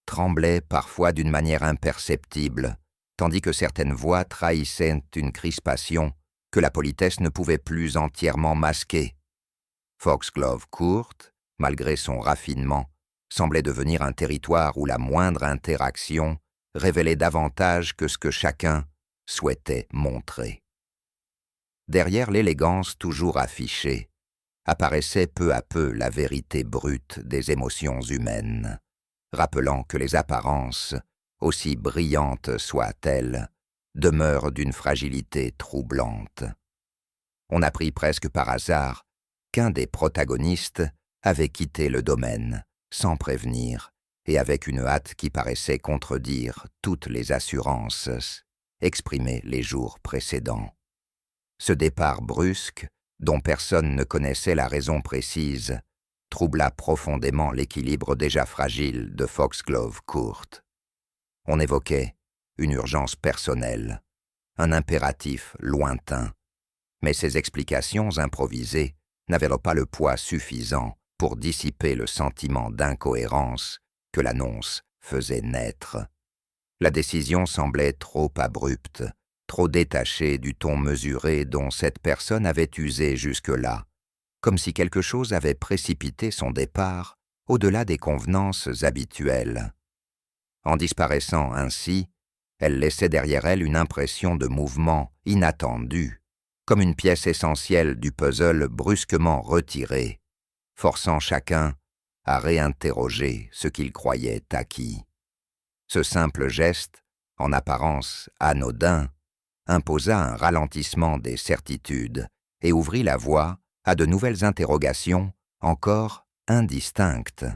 tremblaient parfois d'une manière imperceptible, tandis que certaines voix trahissaient une crispation que la politesse ne pouvait plus entièrement masquer. Foxglove Court, malgré son raffinement, semblait devenir un territoire où la moindre interaction révélait davantage que ce que chacun souhaitait montrer. Derrière l'élégance toujours affichée, apparaissait peu à peu la vérité brute des émotions humaines, rappelant que les apparences, aussi brillantes soient-elles, demeurent d'une fragilité troublante. On apprit presque par hasard qu'un des protagonistes avait quitté le domaine, sans prévenir, et avec une hâte qui paraissait contredire toutes les assurances exprimées les jours précédents. Ce départ brusque, dont personne ne connaissait la raison précise, troubla profondément l'équilibre déjà fragile de Foxglove Court. On évoquait une urgence personnelle, un impératif lointain, mais ces explications improvisées n'avaient pas le poids suffisant pour dissiper le sentiment d'incohérence que l'annonce faisait naître. La décision semblait trop abrupte, trop détachée du ton mesuré dont cette personne avait usé jusque-là, comme si quelque chose avait précipité son départ au-delà des convenances habituelles. En disparaissant ainsi, elle laissait derrière elle une impression de mouvement inattendu, comme une pièce essentielle du puzzle brusquement retirée, forçant chacun à réinterroger ce qu'il croyait acquis. Ce simple geste, en apparence anodin, imposa un ralentissement des certitudes et ouvrit la voie à de nouvelles interrogations encore indistinctes.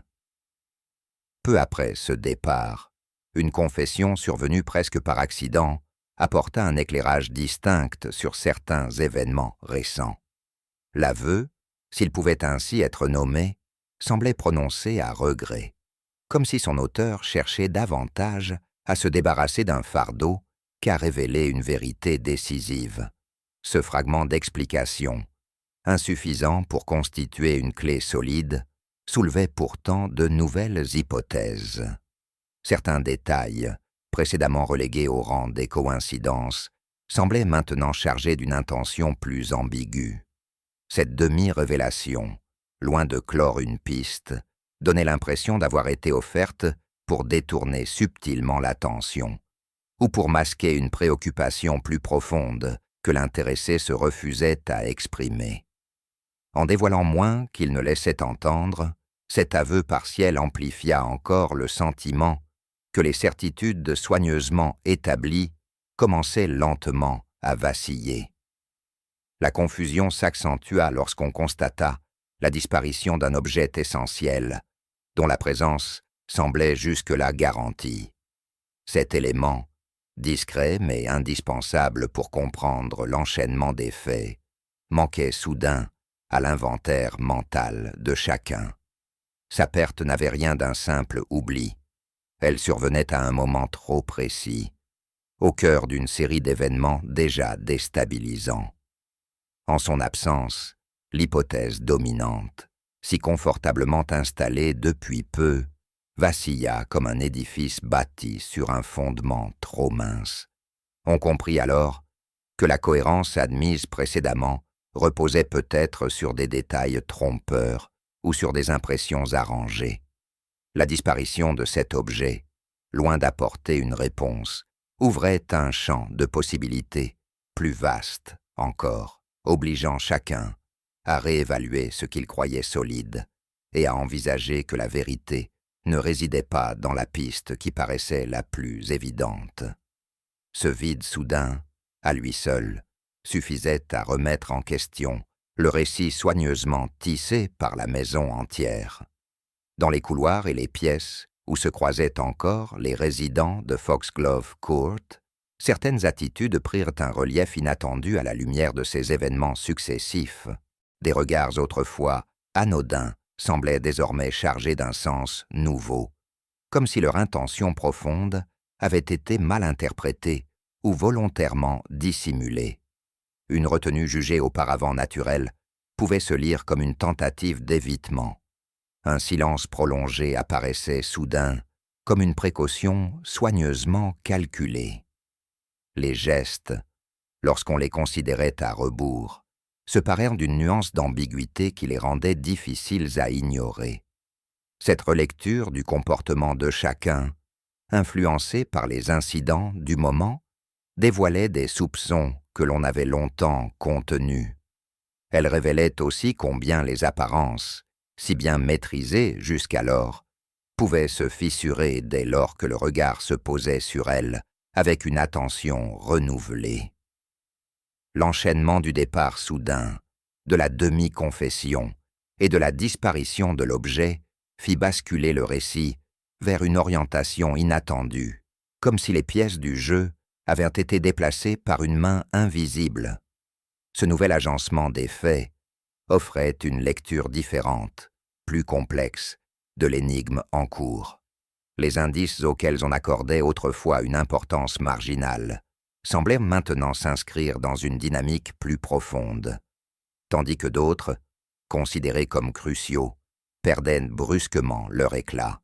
Peu après ce départ, une confession survenue presque par accident apporta un éclairage distinct sur certains événements récents. L'aveu, s'il pouvait ainsi être nommé, semblait prononcé à regret, comme si son auteur cherchait davantage à se débarrasser d'un fardeau qu'à révéler une vérité décisive. Ce fragment d'explication, insuffisant pour constituer une clé solide, soulevait pourtant de nouvelles hypothèses. Certains détails, précédemment relégués au rang des coïncidences, semblaient maintenant chargés d'une intention plus ambiguë. Cette demi-révélation, loin de clore une piste, donnait l'impression d'avoir été offerte pour détourner subtilement l'attention, ou pour masquer une préoccupation plus profonde que l'intéressé se refusait à exprimer. En dévoilant moins qu'il ne laissait entendre, cet aveu partiel amplifia encore le sentiment que les certitudes soigneusement établies commençaient lentement à vaciller. La confusion s'accentua lorsqu'on constata la disparition d'un objet essentiel, dont la présence semblait jusque-là garantie. Cet élément, discret mais indispensable pour comprendre l'enchaînement des faits, manquait soudain à l'inventaire mental de chacun. Sa perte n'avait rien d'un simple oubli. Elle survenait à un moment trop précis, au cœur d'une série d'événements déjà déstabilisants. En son absence, l'hypothèse dominante, si confortablement installée depuis peu, vacilla comme un édifice bâti sur un fondement trop mince. On comprit alors que la cohérence admise précédemment reposait peut-être sur des détails trompeurs ou sur des impressions arrangées. La disparition de cet objet, loin d'apporter une réponse, ouvrait un champ de possibilités plus vaste encore, obligeant chacun à réévaluer ce qu'il croyait solide et à envisager que la vérité ne résidait pas dans la piste qui paraissait la plus évidente. Ce vide soudain, à lui seul, suffisait à remettre en question le récit soigneusement tissé par la maison entière. Dans les couloirs et les pièces où se croisaient encore les résidents de Foxglove Court, certaines attitudes prirent un relief inattendu à la lumière de ces événements successifs. Des regards autrefois anodins semblaient désormais chargés d'un sens nouveau, comme si leur intention profonde avait été mal interprétée ou volontairement dissimulée. Une retenue jugée auparavant naturelle pouvait se lire comme une tentative d'évitement. Un silence prolongé apparaissait soudain comme une précaution soigneusement calculée. Les gestes, lorsqu'on les considérait à rebours, se parèrent d'une nuance d'ambiguïté qui les rendait difficiles à ignorer. Cette relecture du comportement de chacun, influencée par les incidents du moment, dévoilait des soupçons que l'on avait longtemps contenus. Elle révélait aussi combien les apparences, si bien maîtrisées jusqu'alors, pouvaient se fissurer dès lors que le regard se posait sur elles avec une attention renouvelée. L'enchaînement du départ soudain, de la demi-confession et de la disparition de l'objet fit basculer le récit vers une orientation inattendue, comme si les pièces du jeu avaient été déplacées par une main invisible. Ce nouvel agencement des faits offrait une lecture différente, plus complexe, de l'énigme en cours. Les indices auxquels on accordait autrefois une importance marginale semblaient maintenant s'inscrire dans une dynamique plus profonde, tandis que d'autres, considérés comme cruciaux, perdaient brusquement leur éclat.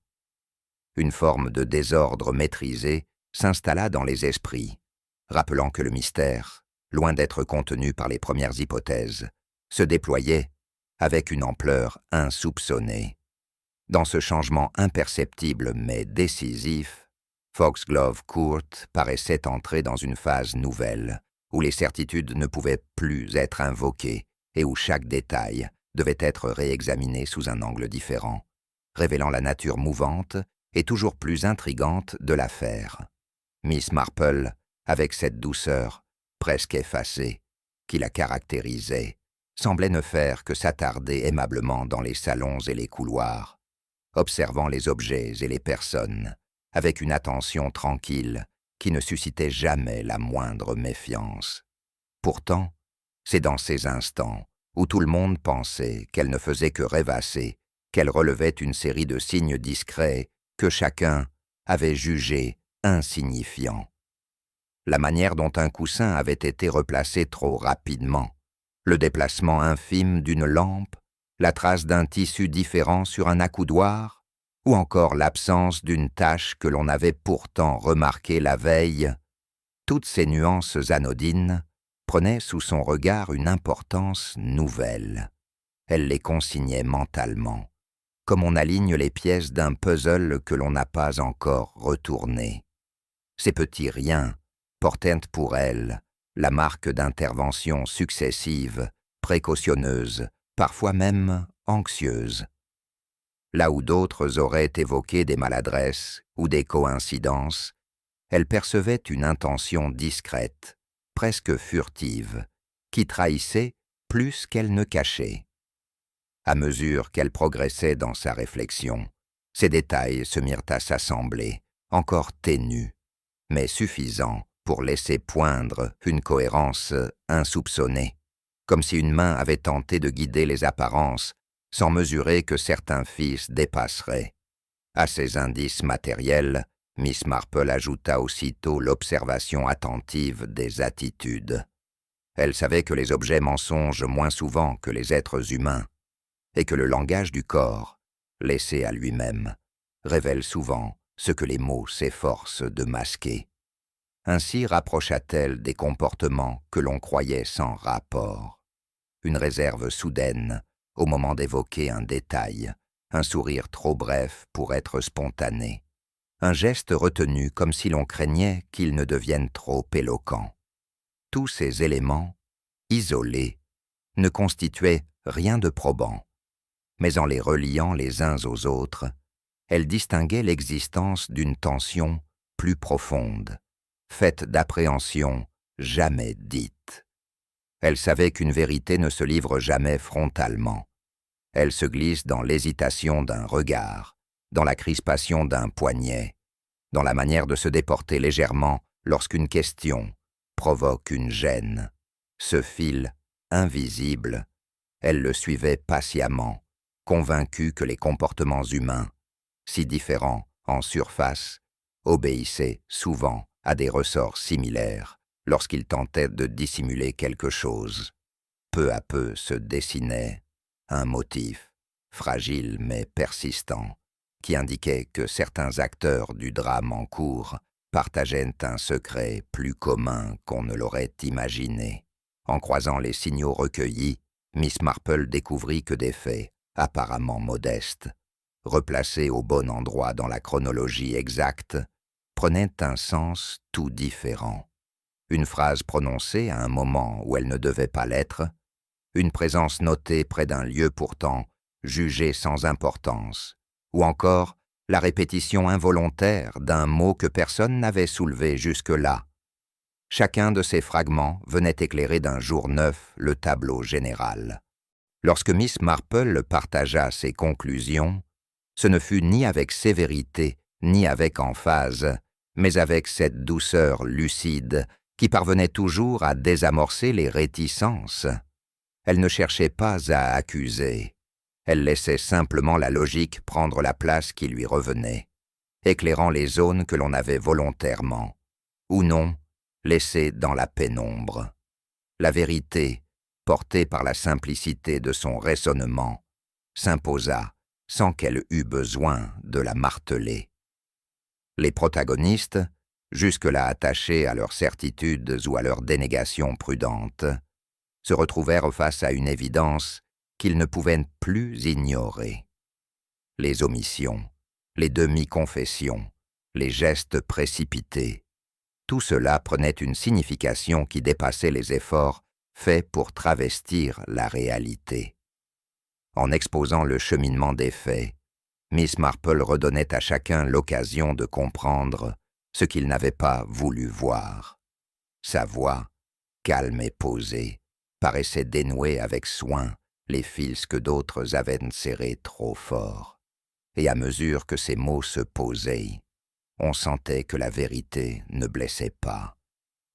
Une forme de désordre maîtrisé s'installa dans les esprits, rappelant que le mystère, loin d'être contenu par les premières hypothèses, se déployait avec une ampleur insoupçonnée. Dans ce changement imperceptible mais décisif, Foxglove Court paraissait entrer dans une phase nouvelle, où les certitudes ne pouvaient plus être invoquées et où chaque détail devait être réexaminé sous un angle différent, révélant la nature mouvante et toujours plus intrigante de l'affaire. Miss Marple, avec cette douceur, presque effacée, qui la caractérisait, semblait ne faire que s'attarder aimablement dans les salons et les couloirs, observant les objets et les personnes, avec une attention tranquille qui ne suscitait jamais la moindre méfiance. Pourtant, c'est dans ces instants où tout le monde pensait qu'elle ne faisait que rêvasser, qu'elle relevait une série de signes discrets que chacun avait jugés insignifiants. La manière dont un coussin avait été replacé trop rapidement, le déplacement infime d'une lampe, la trace d'un tissu différent sur un accoudoir, ou encore l'absence d'une tache que l'on avait pourtant remarquée la veille, toutes ces nuances anodines prenaient sous son regard une importance nouvelle. Elle les consignait mentalement, comme on aligne les pièces d'un puzzle que l'on n'a pas encore retourné. Ces petits riens portaient pour elle la marque d'interventions successives, précautionneuses, parfois même anxieuses. Là où d'autres auraient évoqué des maladresses ou des coïncidences, elle percevait une intention discrète, presque furtive, qui trahissait plus qu'elle ne cachait. À mesure qu'elle progressait dans sa réflexion, ces détails se mirent à s'assembler, encore ténus, mais suffisants pour laisser poindre une cohérence insoupçonnée, comme si une main avait tenté de guider les apparences sans mesurer que certains fils dépasseraient. À ces indices matériels, Miss Marple ajouta aussitôt l'observation attentive des attitudes. Elle savait que les objets mensongent moins souvent que les êtres humains, et que le langage du corps, laissé à lui-même, révèle souvent ce que les mots s'efforcent de masquer. Ainsi rapprocha-t-elle des comportements que l'on croyait sans rapport. Une réserve soudaine, au moment d'évoquer un détail, un sourire trop bref pour être spontané, un geste retenu comme si l'on craignait qu'il ne devienne trop éloquent. Tous ces éléments, isolés, ne constituaient rien de probant, mais en les reliant les uns aux autres, elle distinguait l'existence d'une tension plus profonde, faite d'appréhensions jamais dites. Elle savait qu'une vérité ne se livre jamais frontalement. Elle se glisse dans l'hésitation d'un regard, dans la crispation d'un poignet, dans la manière de se déporter légèrement lorsqu'une question provoque une gêne. Ce fil, invisible, elle le suivait patiemment, convaincue que les comportements humains, si différents en surface, obéissaient souvent à des ressorts similaires lorsqu'ils tentaient de dissimuler quelque chose. Peu à peu se dessinait un motif, fragile mais persistant, qui indiquait que certains acteurs du drame en cours partageaient un secret plus commun qu'on ne l'aurait imaginé. En croisant les signaux recueillis, Miss Marple découvrit que des faits, apparemment modestes, replacés au bon endroit dans la chronologie exacte, prenaient un sens tout différent. Une phrase prononcée à un moment où elle ne devait pas l'être, une présence notée près d'un lieu pourtant jugé sans importance, ou encore la répétition involontaire d'un mot que personne n'avait soulevé jusque-là. Chacun de ces fragments venait éclairer d'un jour neuf le tableau général. Lorsque Miss Marple partagea ses conclusions, ce ne fut ni avec sévérité, ni avec emphase, mais avec cette douceur lucide qui parvenait toujours à désamorcer les réticences. Elle ne cherchait pas à accuser. Elle laissait simplement la logique prendre la place qui lui revenait, éclairant les zones que l'on avait volontairement, ou non, laissées dans la pénombre. La vérité, portée par la simplicité de son raisonnement, s'imposa sans qu'elle eût besoin de la marteler. Les protagonistes, jusque-là attachés à leurs certitudes ou à leurs dénégations prudentes, se retrouvèrent face à une évidence qu'ils ne pouvaient plus ignorer. Les omissions, les demi-confessions, les gestes précipités, tout cela prenait une signification qui dépassait les efforts faits pour travestir la réalité. En exposant le cheminement des faits, Miss Marple redonnait à chacun l'occasion de comprendre ce qu'il n'avait pas voulu voir. Sa voix, calme et posée, paraissait dénouer avec soin les fils que d'autres avaient serrés trop fort. Et à mesure que ces mots se posaient, on sentait que la vérité ne blessait pas.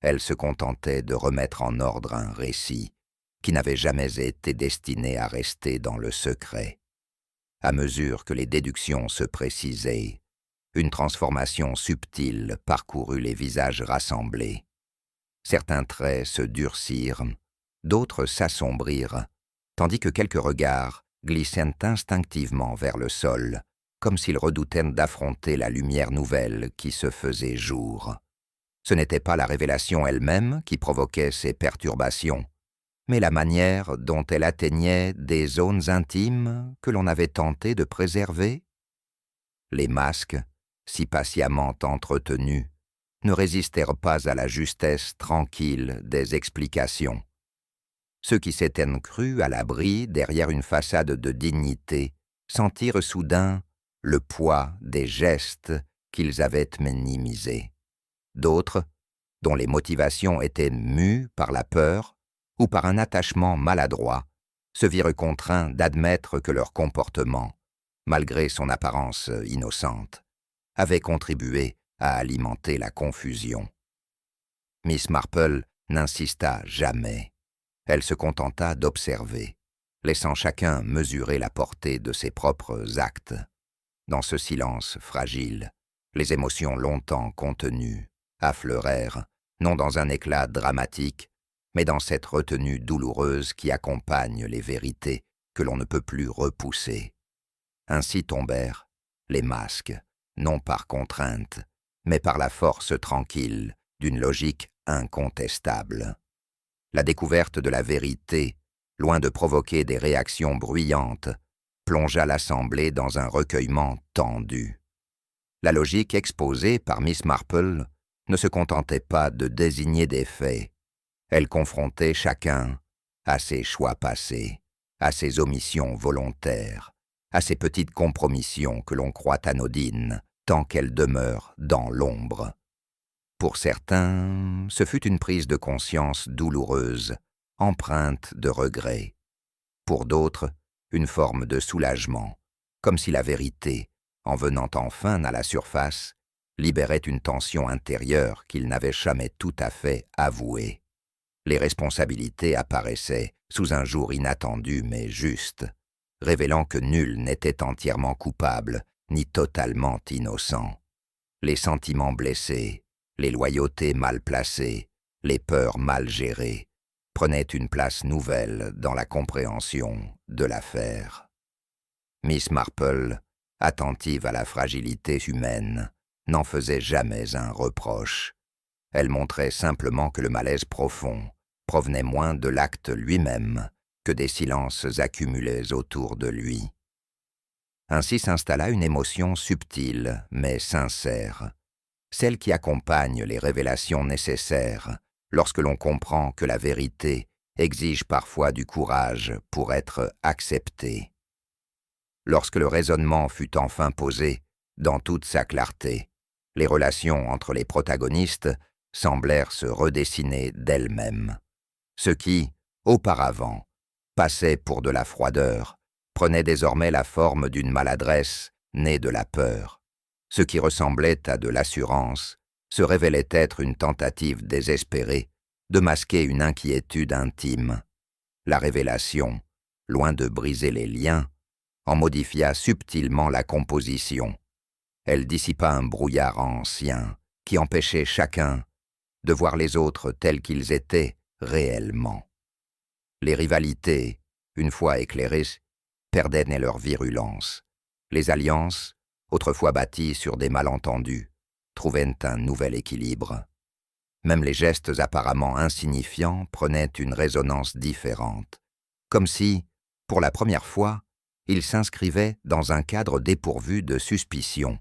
Elle se contentait de remettre en ordre un récit qui n'avait jamais été destiné à rester dans le secret. À mesure que les déductions se précisaient, une transformation subtile parcourut les visages rassemblés. Certains traits se durcirent, d'autres s'assombrirent, tandis que quelques regards glissèrent instinctivement vers le sol, comme s'ils redoutaient d'affronter la lumière nouvelle qui se faisait jour. Ce n'était pas la révélation elle-même qui provoquait ces perturbations, mais la manière dont elle atteignait des zones intimes que l'on avait tenté de préserver. Les masques, si patiemment entretenus, ne résistèrent pas à la justesse tranquille des explications. Ceux qui s'étaient crus à l'abri derrière une façade de dignité sentirent soudain le poids des gestes qu'ils avaient minimisés. D'autres, dont les motivations étaient mues par la peur ou par un attachement maladroit, se virent contraints d'admettre que leur comportement, malgré son apparence innocente, avait contribué à alimenter la confusion. Miss Marple n'insista jamais. Elle se contenta d'observer, laissant chacun mesurer la portée de ses propres actes. Dans ce silence fragile, les émotions longtemps contenues affleurèrent, non dans un éclat dramatique, mais dans cette retenue douloureuse qui accompagne les vérités que l'on ne peut plus repousser. Ainsi tombèrent les masques, non par contrainte, mais par la force tranquille d'une logique incontestable. La découverte de la vérité, loin de provoquer des réactions bruyantes, plongea l'assemblée dans un recueillement tendu. La logique exposée par Miss Marple ne se contentait pas de désigner des faits. Elle confrontait chacun à ses choix passés, à ses omissions volontaires, à ces petites compromissions que l'on croit anodines tant qu'elles demeurent dans l'ombre. Pour certains, ce fut une prise de conscience douloureuse, empreinte de regret. Pour d'autres, une forme de soulagement, comme si la vérité, en venant enfin à la surface, libérait une tension intérieure qu'il n'avait jamais tout à fait avouée. Les responsabilités apparaissaient sous un jour inattendu mais juste, révélant que nul n'était entièrement coupable ni totalement innocent. Les sentiments blessés, les loyautés mal placées, les peurs mal gérées, prenaient une place nouvelle dans la compréhension de l'affaire. Miss Marple, attentive à la fragilité humaine, n'en faisait jamais un reproche. Elle montrait simplement que le malaise profond provenait moins de l'acte lui-même que des silences accumulés autour de lui. Ainsi s'installa une émotion subtile mais sincère, celle qui accompagne les révélations nécessaires lorsque l'on comprend que la vérité exige parfois du courage pour être acceptée. Lorsque le raisonnement fut enfin posé, dans toute sa clarté, les relations entre les protagonistes semblèrent se redessiner d'elles-mêmes. Ce qui, auparavant, passait pour de la froideur, prenait désormais la forme d'une maladresse née de la peur. Ce qui ressemblait à de l'assurance se révélait être une tentative désespérée de masquer une inquiétude intime. La révélation, loin de briser les liens, en modifia subtilement la composition. Elle dissipa un brouillard ancien qui empêchait chacun de voir les autres tels qu'ils étaient réellement. Les rivalités, une fois éclairées, perdaient leur virulence. Les alliances, autrefois bâties sur des malentendus, trouvaient un nouvel équilibre. Même les gestes apparemment insignifiants prenaient une résonance différente, comme si, pour la première fois, ils s'inscrivaient dans un cadre dépourvu de suspicion.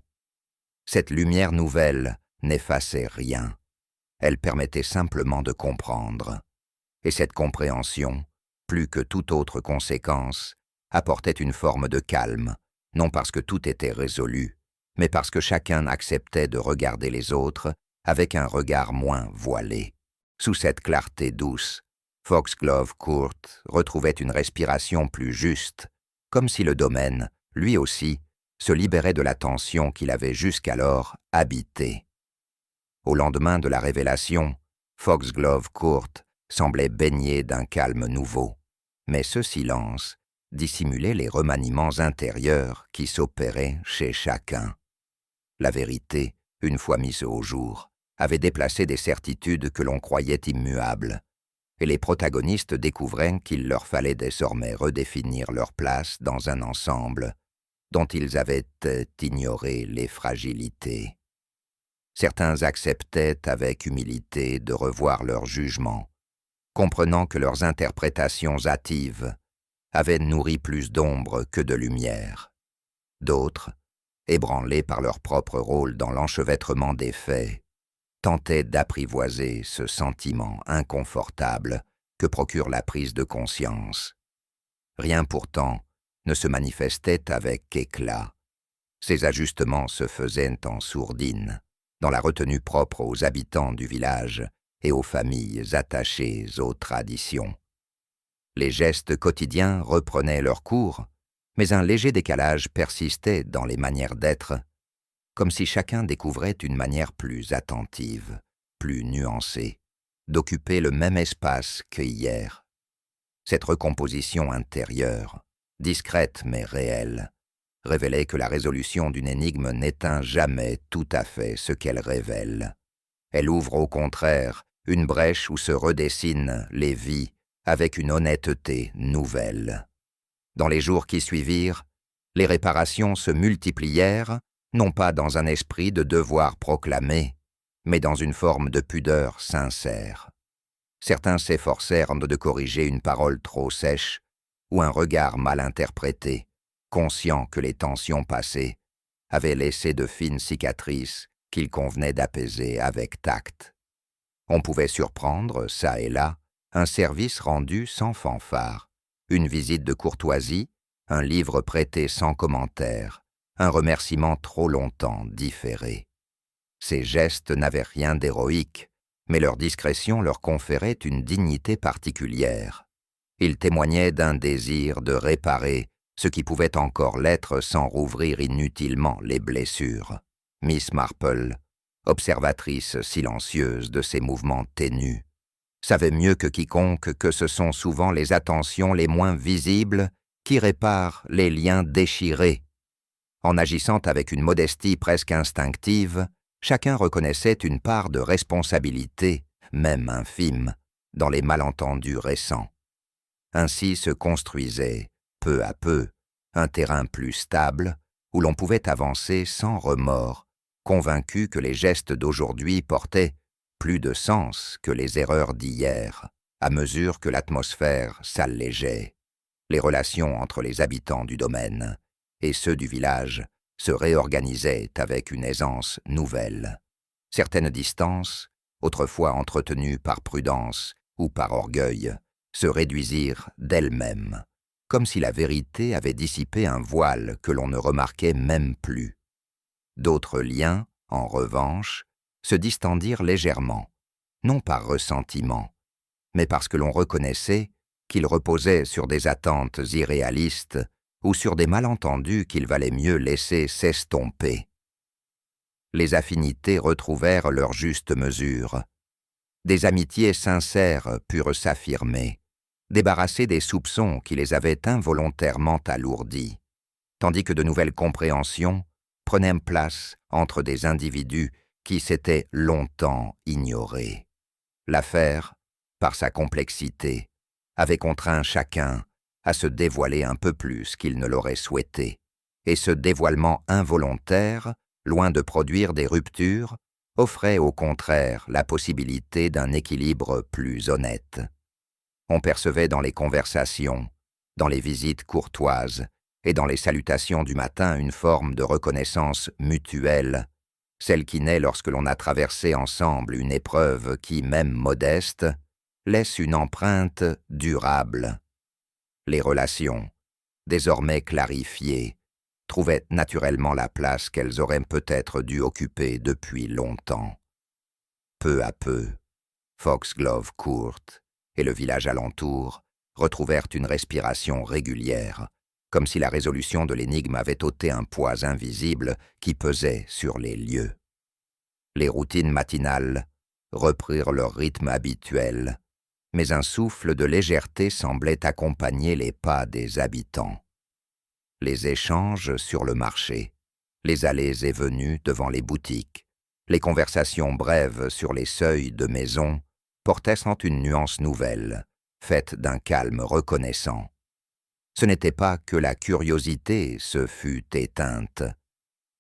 Cette lumière nouvelle n'effaçait rien. Elle permettait simplement de comprendre. Et cette compréhension, plus que toute autre conséquence, apportait une forme de calme, non parce que tout était résolu, mais parce que chacun acceptait de regarder les autres avec un regard moins voilé. Sous cette clarté douce, Foxglove Court retrouvait une respiration plus juste, comme si le domaine, lui aussi, se libérait de la tension qu'il avait jusqu'alors habité. Au lendemain de la révélation, Foxglove Court semblait baigné d'un calme nouveau, mais ce silence dissimulait les remaniements intérieurs qui s'opéraient chez chacun. La vérité, une fois mise au jour, avait déplacé des certitudes que l'on croyait immuables, et les protagonistes découvraient qu'il leur fallait désormais redéfinir leur place dans un ensemble dont ils avaient ignoré les fragilités. Certains acceptaient avec humilité de revoir leur jugement, comprenant que leurs interprétations hâtives avaient nourri plus d'ombre que de lumière. D'autres, ébranlés par leur propre rôle dans l'enchevêtrement des faits, tentaient d'apprivoiser ce sentiment inconfortable que procure la prise de conscience. Rien pourtant ne se manifestait avec éclat. Ces ajustements se faisaient en sourdine, dans la retenue propre aux habitants du village et aux familles attachées aux traditions. Les gestes quotidiens reprenaient leur cours, mais un léger décalage persistait dans les manières d'être, comme si chacun découvrait une manière plus attentive, plus nuancée, d'occuper le même espace qu'hier. Cette recomposition intérieure, discrète mais réelle, révélait que la résolution d'une énigme n'éteint jamais tout à fait ce qu'elle révèle. Elle ouvre au contraire une brèche où se redessinent les vies avec une honnêteté nouvelle. Dans les jours qui suivirent, les réparations se multiplièrent, non pas dans un esprit de devoir proclamé, mais dans une forme de pudeur sincère. Certains s'efforcèrent de corriger une parole trop sèche ou un regard mal interprété, conscients que les tensions passées avaient laissé de fines cicatrices qu'il convenait d'apaiser avec tact. On pouvait surprendre, çà et là, un service rendu sans fanfare, une visite de courtoisie, un livre prêté sans commentaire, un remerciement trop longtemps différé. Ces gestes n'avaient rien d'héroïque, mais leur discrétion leur conférait une dignité particulière. Ils témoignaient d'un désir de réparer ce qui pouvait encore l'être sans rouvrir inutilement les blessures. Miss Marple observatrice silencieuse de ses mouvements ténus, savait mieux que quiconque que ce sont souvent les attentions les moins visibles qui réparent les liens déchirés. En agissant avec une modestie presque instinctive, chacun reconnaissait une part de responsabilité, même infime, dans les malentendus récents. Ainsi se construisait, peu à peu, un terrain plus stable où l'on pouvait avancer sans remords, convaincu que les gestes d'aujourd'hui portaient plus de sens que les erreurs d'hier, à mesure que l'atmosphère s'allégeait. Les relations entre les habitants du domaine et ceux du village se réorganisaient avec une aisance nouvelle. Certaines distances, autrefois entretenues par prudence ou par orgueil, se réduisirent d'elles-mêmes, comme si la vérité avait dissipé un voile que l'on ne remarquait même plus. D'autres liens, en revanche, se distendirent légèrement, non par ressentiment, mais parce que l'on reconnaissait qu'ils reposaient sur des attentes irréalistes ou sur des malentendus qu'il valait mieux laisser s'estomper. Les affinités retrouvèrent leur juste mesure. Des amitiés sincères purent s'affirmer, débarrassées des soupçons qui les avaient involontairement alourdis, tandis que de nouvelles compréhensions prenaient place entre des individus qui s'étaient longtemps ignorés. L'affaire, par sa complexité, avait contraint chacun à se dévoiler un peu plus qu'il ne l'aurait souhaité, et ce dévoilement involontaire, loin de produire des ruptures, offrait au contraire la possibilité d'un équilibre plus honnête. On percevait dans les conversations, dans les visites courtoises et dans les salutations du matin une forme de reconnaissance mutuelle, celle qui naît lorsque l'on a traversé ensemble une épreuve qui, même modeste, laisse une empreinte durable. Les relations, désormais clarifiées, trouvaient naturellement la place qu'elles auraient peut-être dû occuper depuis longtemps. Peu à peu, Foxglove Court et le village alentour retrouvèrent une respiration régulière, comme si la résolution de l'énigme avait ôté un poids invisible qui pesait sur les lieux. Les routines matinales reprirent leur rythme habituel, mais un souffle de légèreté semblait accompagner les pas des habitants. Les échanges sur le marché, les allées et venues devant les boutiques, les conversations brèves sur les seuils de maisons portaient sans une nuance nouvelle, faite d'un calme reconnaissant. Ce n'était pas que la curiosité se fût éteinte.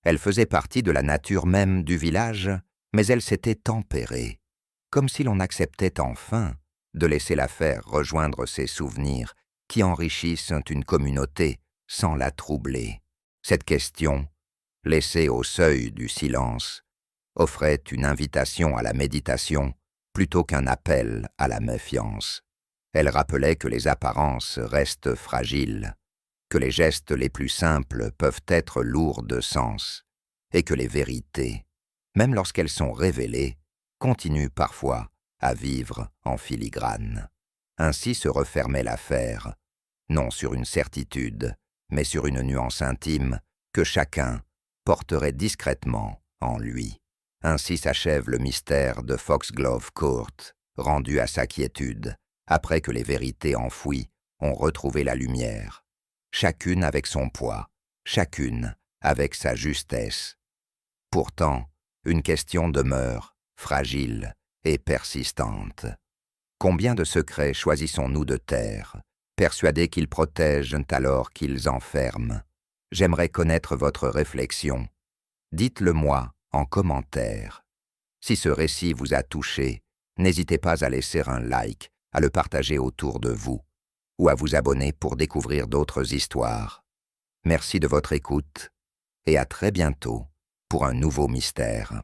Elle faisait partie de la nature même du village, mais elle s'était tempérée, comme si l'on acceptait enfin de laisser l'affaire rejoindre ses souvenirs qui enrichissent une communauté sans la troubler. Cette question, laissée au seuil du silence, offrait une invitation à la méditation plutôt qu'un appel à la méfiance. Elle rappelait que les apparences restent fragiles, que les gestes les plus simples peuvent être lourds de sens, et que les vérités, même lorsqu'elles sont révélées, continuent parfois à vivre en filigrane. Ainsi se refermait l'affaire, non sur une certitude, mais sur une nuance intime que chacun porterait discrètement en lui. Ainsi s'achève le mystère de Foxglove Court, rendu à sa quiétude, après que les vérités enfouies ont retrouvé la lumière, chacune avec son poids, chacune avec sa justesse. Pourtant, une question demeure, fragile et persistante. Combien de secrets choisissons-nous de taire, persuadés qu'ils protègent alors qu'ils enferment? J'aimerais connaître votre réflexion. Dites-le-moi en commentaire. Si ce récit vous a touché, n'hésitez pas à laisser un like, à le partager autour de vous, ou à vous abonner pour découvrir d'autres histoires. Merci de votre écoute, et à très bientôt pour un nouveau mystère.